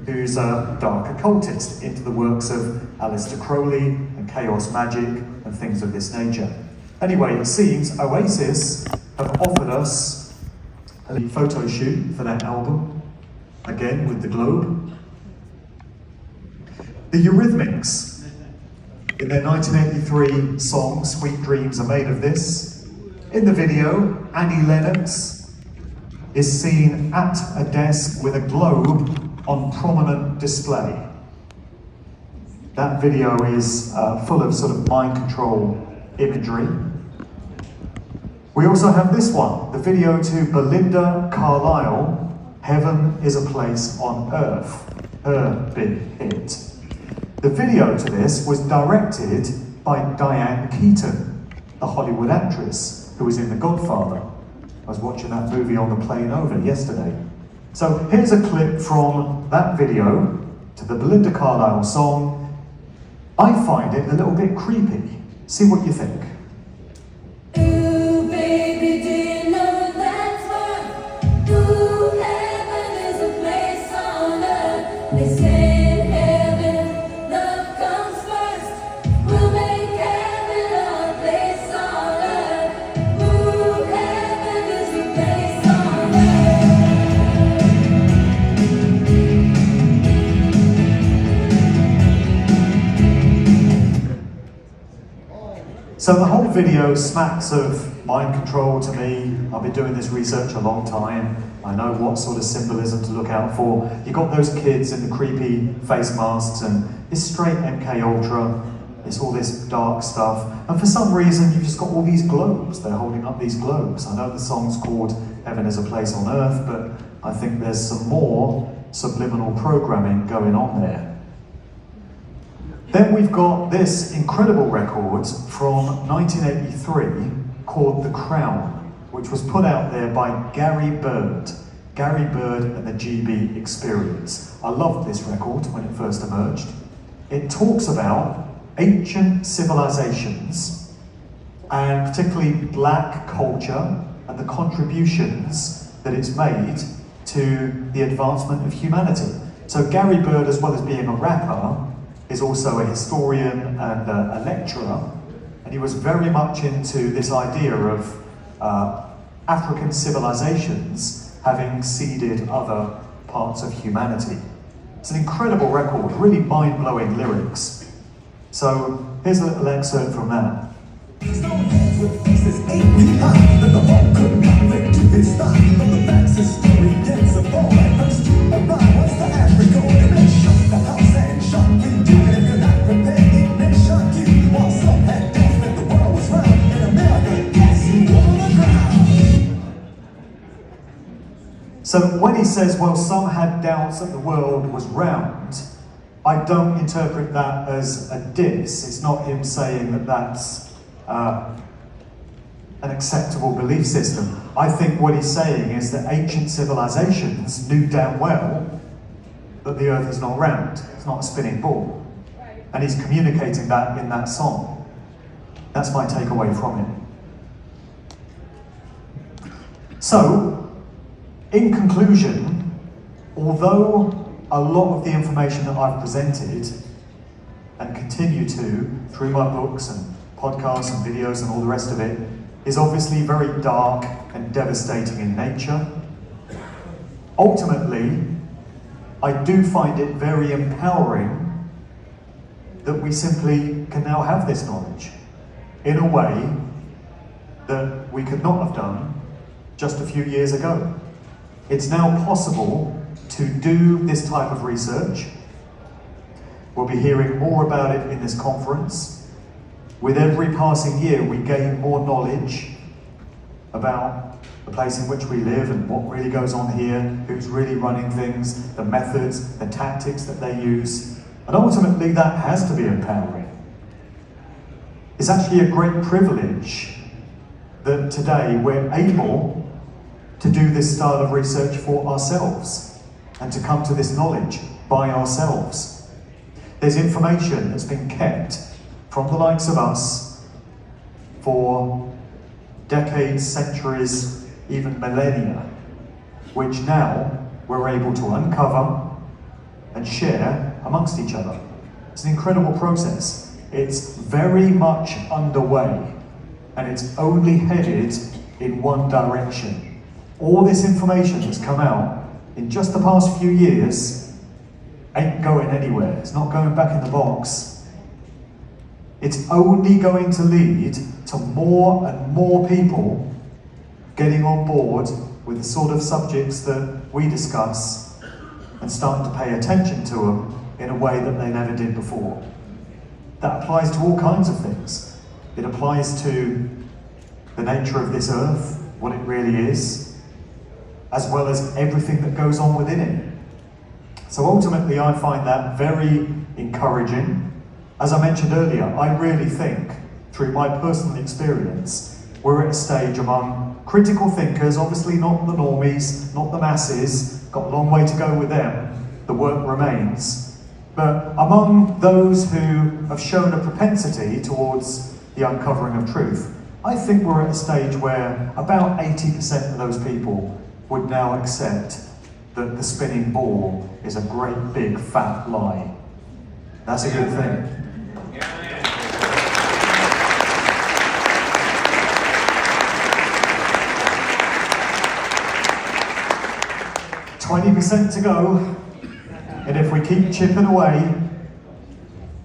who's a dark occultist into the works of Aleister Crowley and Chaos Magic and things of this nature. Anyway, it seems Oasis have offered us a photo shoot for that album, again with the Globe. The Eurythmics, in their 1983 song Sweet Dreams are made of this. In the video, Annie Lennox is seen at a desk with a globe on prominent display. That video is full of sort of mind control imagery. We also have this one, the video to Belinda Carlisle, Heaven is a Place on Earth, her big hit. The video to this was directed by Diane Keaton, the Hollywood actress who was in The Godfather. I was watching that movie on the plane over yesterday. So here's a clip from that video to the Belinda Carlisle song. I find it a little bit creepy. See what you think. Ooh, baby, do you know that's what? Ooh, heaven is a place on earth. They say in heaven, love comes first. We'll make heaven a place on earth. Ooh, heaven is a place on earth. So the whole video smacks of mind control to me. I've been doing this research a long time. I know what sort of symbolism to look out for. You got those kids in the creepy face masks, and it's straight MK Ultra. It's all this dark stuff. And for some reason, you've just got all these globes. They're holding up these globes. I know the song's called Heaven is a Place on Earth, but I think there's some more subliminal programming going on there. Then we've got this incredible record from 1983 called The Crown, which was put out there by Gary Bird. Gary Bird and the GB Experience. I loved this record when it first emerged. It talks about ancient civilizations, and particularly black culture and the contributions that it's made to the advancement of humanity. So Gary Bird, as well as being a rapper, is also a historian and a lecturer, and he was very much into this idea of African civilizations having seeded other parts of humanity. It's an incredible record, really mind-blowing lyrics. So here's a little excerpt from that. So when he says, well, some had doubts that the world was round, I don't interpret that as a diss. It's not him saying that that's an acceptable belief system. I think what he's saying is that ancient civilizations knew damn well that the earth is not round. It's not a spinning ball. And he's communicating that in that song. That's my takeaway from it. So, in conclusion, although a lot of the information that I've presented and continue to through my books and podcasts and videos and all the rest of it is obviously very dark and devastating in nature, ultimately, I do find it very empowering that we simply can now have this knowledge in a way that we could not have done just a few years ago. It's now possible to do this type of research. We'll be hearing more about it in this conference. With every passing year, we gain more knowledge about the place in which we live and what really goes on here, who's really running things, the methods, the tactics that they use. And ultimately, that has to be empowering. It's actually a great privilege that today we're able to do this style of research for ourselves and to come to this knowledge by ourselves. There's information that's been kept from the likes of us for decades, centuries, even millennia, which now we're able to uncover and share amongst each other. It's an incredible process. It's very much underway, and it's only headed in one direction. All this information that's come out in just the past few years ain't going anywhere. It's not going back in the box. It's only going to lead to more and more people getting on board with the sort of subjects that we discuss and starting to pay attention to them in a way that they never did before. That applies to all kinds of things. It applies to the nature of this earth, what it really is, as well as everything that goes on within it. So ultimately, I find that very encouraging. As I mentioned earlier, I really think, through my personal experience, we're at a stage among critical thinkers, obviously not the normies, not the masses, got a long way to go with them, the work remains. But among those who have shown a propensity towards the uncovering of truth, I think we're at a stage where about 80% of those people would now accept that the spinning ball is a great big fat lie. That's a good thing. 20% to go. And if we keep chipping away,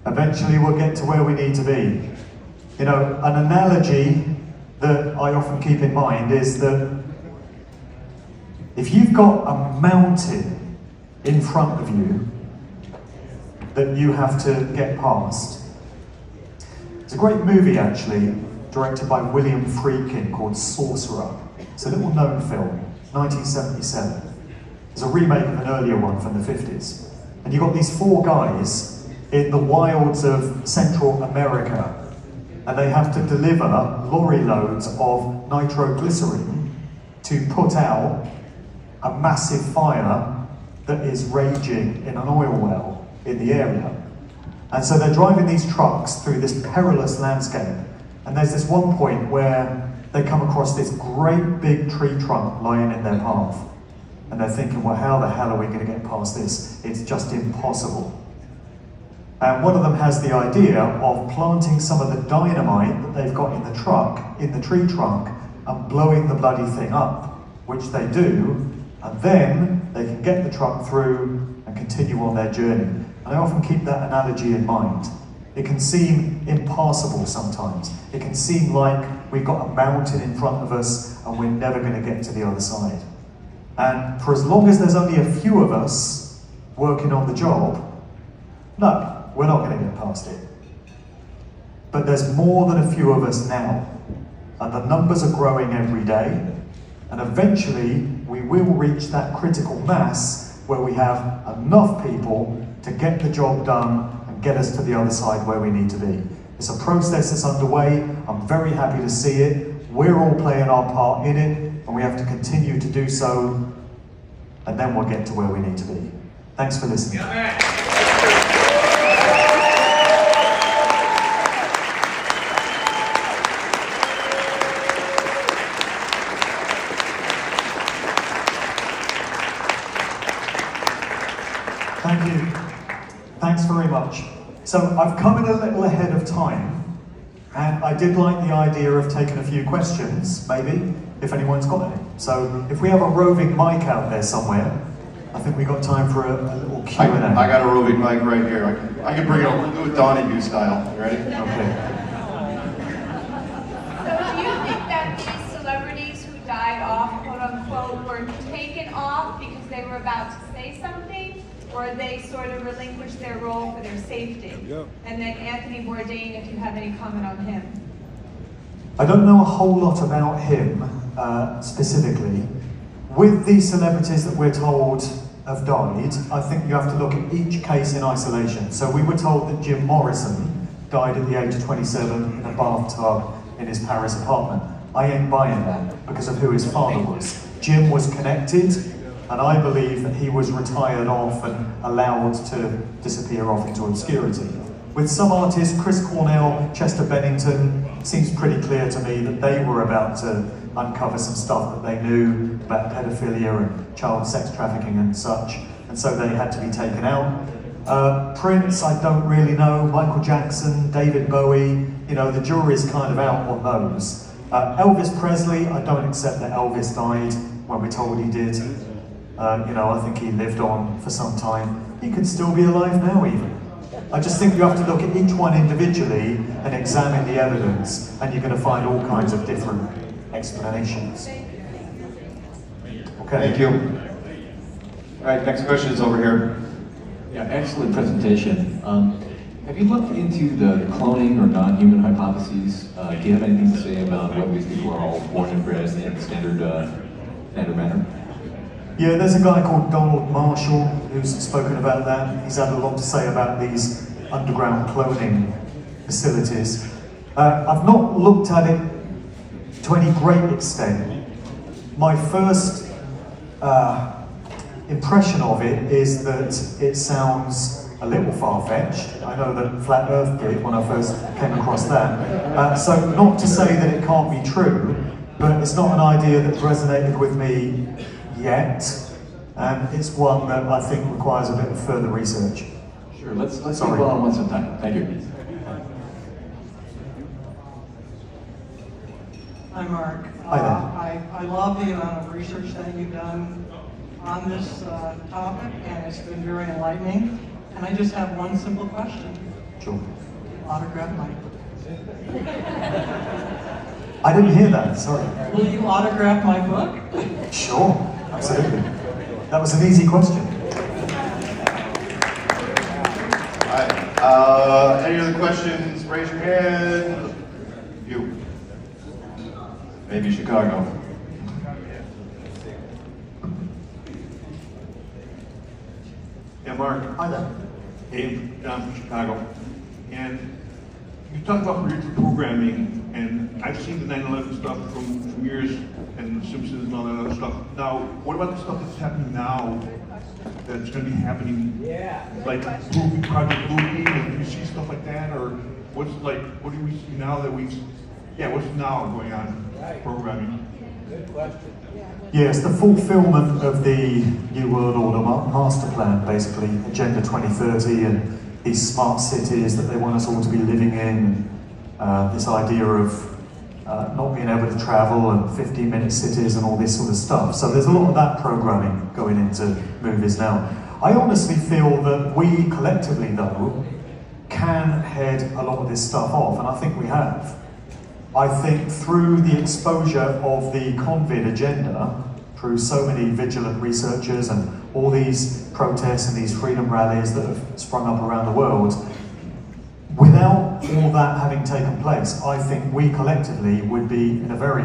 eventually we'll get to where we need to be. You know, an analogy that I often keep in mind is that if you've got a mountain in front of you that you have to get past, it's a great movie actually, directed by William Friedkin called Sorcerer. It's a little known film, 1977. It's a remake of an earlier one from the 50s. And you've got these four guys in the wilds of Central America, and they have to deliver lorry loads of nitroglycerin to put out a massive fire that is raging in an oil well in the area. And so they're driving these trucks through this perilous landscape, and there's this one point where they come across this great big tree trunk lying in their path. And they're thinking, well, how the hell are we going to get past this? It's just impossible. And one of them has the idea of planting some of the dynamite that they've got in the truck, in the tree trunk, and blowing the bloody thing up, which they do, and then they can get the truck through and continue on their journey. And I often keep that analogy in mind. It can seem impassable sometimes. It can seem like we've got a mountain in front of us and we're never going to get to the other side. And for as long as there's only a few of us working on the job, no, we're not going to get past it. But there's more than a few of us now, and the numbers are growing every day, and eventually we will reach that critical mass where we have enough people to get the job done and get us to the other side where we need to be. It's a process that's underway. I'm very happy to see it. We're all playing our part in it, and we have to continue to do so, and then we'll get to where we need to be. Thanks for listening. Thank you. Thanks very much. So I've come in a little ahead of time, and I did like the idea of taking a few questions, maybe, if anyone's got any. So if we have a roving mic out there somewhere, I think we got time for a little Q&A. I got a roving mic right here. I can bring it over, do it Donahue style. You ready? Okay. So do you think that these celebrities who died off they were about to say something, or they sort of relinquished their role for their safety. Yep. And then Anthony Bourdain, if you have any comment on him. I don't know a whole lot about him specifically. With these celebrities that we're told have died, I think you have to look at each case in isolation. So we were told that Jim Morrison died at the age of 27 in a bathtub in his Paris apartment. I ain't buying that because of who his father was. Jim was connected, and I believe that he was retired off and allowed to disappear off into obscurity. With some artists, Chris Cornell, Chester Bennington, it seems pretty clear to me that they were about to uncover some stuff that they knew about pedophilia and child sex trafficking and such, and so they had to be taken out. Prince, I don't really know. Michael Jackson, David Bowie, you know, the jury's kind of out on those. Elvis Presley, I don't accept that Elvis died when we're told he did. You know, I think he lived on for some time. He could still be alive now even. I just think you have to look at each one individually and examine the evidence, and you're going to find all kinds of different explanations. Okay. Thank you. All right, next question is over here. Yeah, excellent presentation. Have you looked into the cloning or non-human hypotheses? Do you have anything to say about whether these people are all born and bred in standard manner? Yeah, there's a guy called Donald Marshall who's spoken about that. He's had a lot to say about these underground cloning facilities. I've not looked at it to any great extent. My first impression of it is that it sounds a little far-fetched. I know that Flat Earth did when I first came across that. So not to say that it can't be true, but it's not an idea that resonated with me yet, and it's one that I think requires a bit of further research. Sure, let's take one sometime. Thank you. Hi, Mark. Hi there. I love the amount of research that you've done on this topic, and it's been very enlightening. And I just have one simple question. Sure. Autograph my book. I didn't hear that, sorry. Will you autograph my book? Sure, absolutely. That was an easy question. All right. Any other questions? Raise your hand. You. Maybe Chicago. Yeah, Mark. Hi there. Dave, John from Chicago. And you talk about predictive programming, and I've seen the 9/11 stuff from years, and the Simpsons and all that other stuff. Now, what about the stuff that's happening now that's going to be happening? Yeah. Like Project Bluebeam, and you see stuff like that, or what do we see now that what's now going on programming? Good question. Yes, the fulfillment of the New World Order master plan, basically, Agenda 2030, and these smart cities that they want us all to be living in, this idea of not being able to travel and 15-minute cities and all this sort of stuff. So there's a lot of that programming going into movies now. I honestly feel that we collectively, though, can head a lot of this stuff off, and I think we have. I think through the exposure of the COVID agenda, through so many vigilant researchers and all these protests and these freedom rallies that have sprung up around the world, without all that having taken place, I think we collectively would be in a very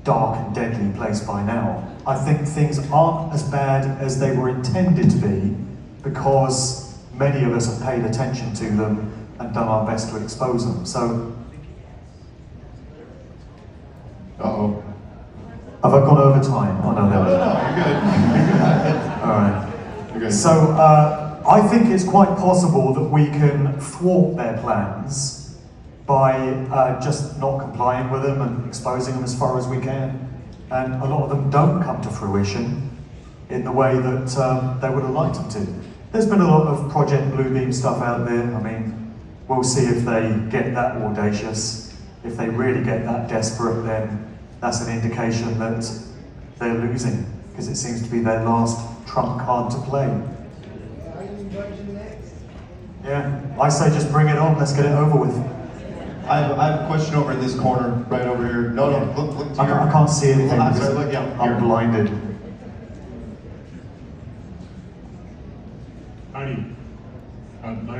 dark and deadly place by now. I think things aren't as bad as they were intended to be because many of us have paid attention to them and done our best to expose them. So, uh-oh. Have I gone over time? Oh no, No, you're good. All right. You're good. So I think it's quite possible that we can thwart their plans by just not complying with them and exposing them as far as we can. And a lot of them don't come to fruition in the way that they would have liked them to. There's been a lot of Project Bluebeam stuff out there. I mean, we'll see if they get that audacious. If they really get that desperate, then that's an indication that they're losing, because it seems to be their last trump card to play. Yeah, I say just bring it on, let's get it over with. I have a question over in this corner, right over here. No, look to your... I can't see anything. Sorry, look, yeah, I'm blinded.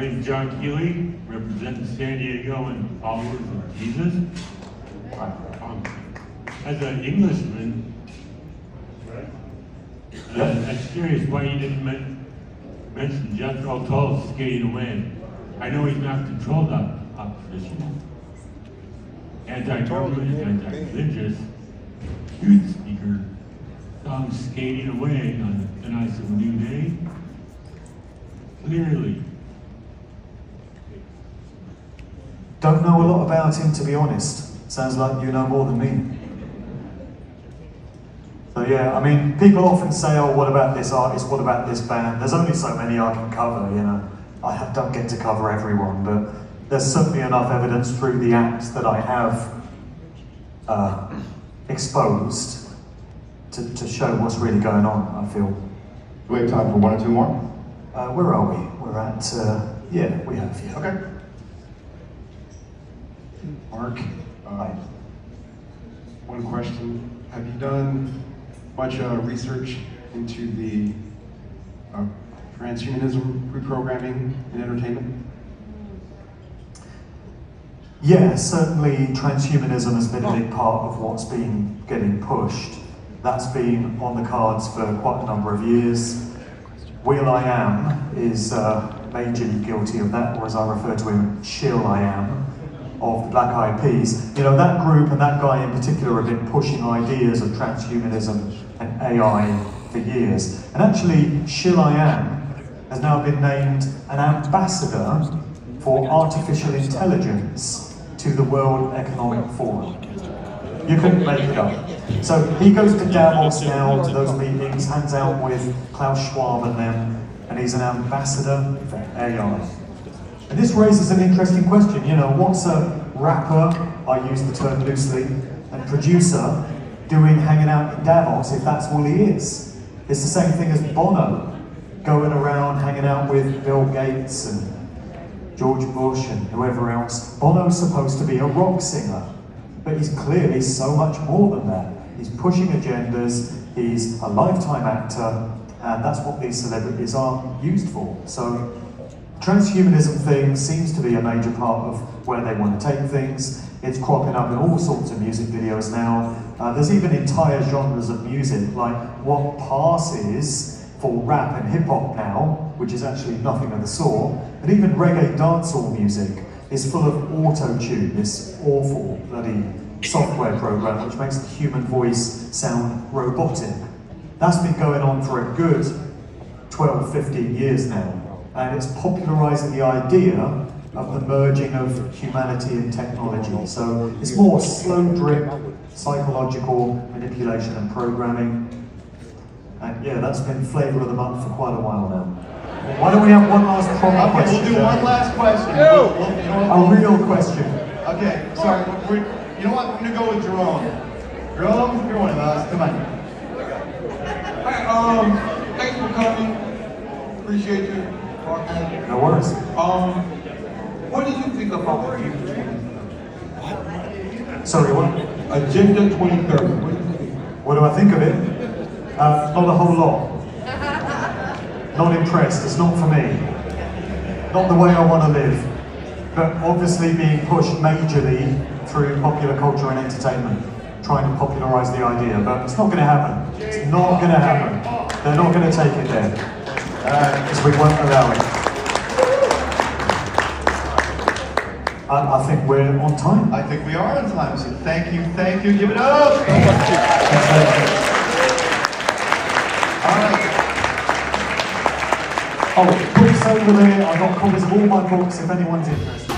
name's John Keeley, representing San Diego and followers of Jesus. As an Englishman, I'm curious why you didn't mention Jethro Tull skating away. I know he's not controlled opposition, anti-government, anti-religious, youth speaker, saw him skating away on the nights of a new day. Clearly. Don't know a lot about him, to be honest. Sounds like you know more than me. So yeah, I mean, people often say, oh, what about this artist, what about this band? There's only so many I can cover, you know. I don't get to cover everyone, but there's certainly enough evidence through the acts that I have exposed to show what's really going on, I feel. Do we have time for one or two more? Where are we? We're at, yeah, we have, yeah. Okay. Mark, one question. Have you done much research into the transhumanism reprogramming in entertainment? Yeah, certainly transhumanism has been a big part of what's been getting pushed. That's been on the cards for quite a number of years. will.i.am is majorly guilty of that, or as I refer to him, Chill.I.am, of the Black Eyed Peas. You know, that group and that guy in particular have been pushing ideas of transhumanism and AI for years. And actually, Chill.I.am has now been named an ambassador for artificial intelligence to the World Economic Forum. You couldn't make it up. So he goes to Davos now, to those meetings, hangs out with Klaus Schwab and them, and he's an ambassador for AI. And this raises an interesting question, you know, what's a rapper, I use the term loosely, and producer doing hanging out in Davos if that's all he is? It's the same thing as Bono, going around hanging out with Bill Gates and George Bush and whoever else. Bono's supposed to be a rock singer, but he's clearly so much more than that. He's pushing agendas, he's a lifetime actor, and that's what these celebrities are used for. So, transhumanism thing seems to be a major part of where they want to take things. It's cropping up in all sorts of music videos now. There's even entire genres of music, like what passes for rap and hip-hop now, which is actually nothing of the sort, and even reggae dancehall music is full of auto-tune, this awful bloody software program which makes the human voice sound robotic. That's been going on for a good 12, 15 years now, and it's popularizing the idea of the merging of humanity and technology. So it's more slow drip, psychological manipulation and programming. And yeah, that's been flavor of the month for quite a while now. Why don't we have one last proper question? We'll do one last question. A real question. Okay, sorry. You know what? I'm gonna go with Jerome. Jerome, you're one of us. Come on. Hi, thanks for coming. Appreciate you. No worries. What did you think about Agenda 2030? Sorry, what? Agenda 2030. What do I think of it? Not a whole lot. Not impressed, it's not for me. Not the way I want to live. But obviously being pushed majorly through popular culture and entertainment, trying to popularize the idea, but it's not going to happen. It's not going to happen. They're not going to take it there. Because we won't allow it. I think we're on time. I think we are on time, so thank you, give it up! Oh, books over there. I've got copies of all my books if anyone's interested.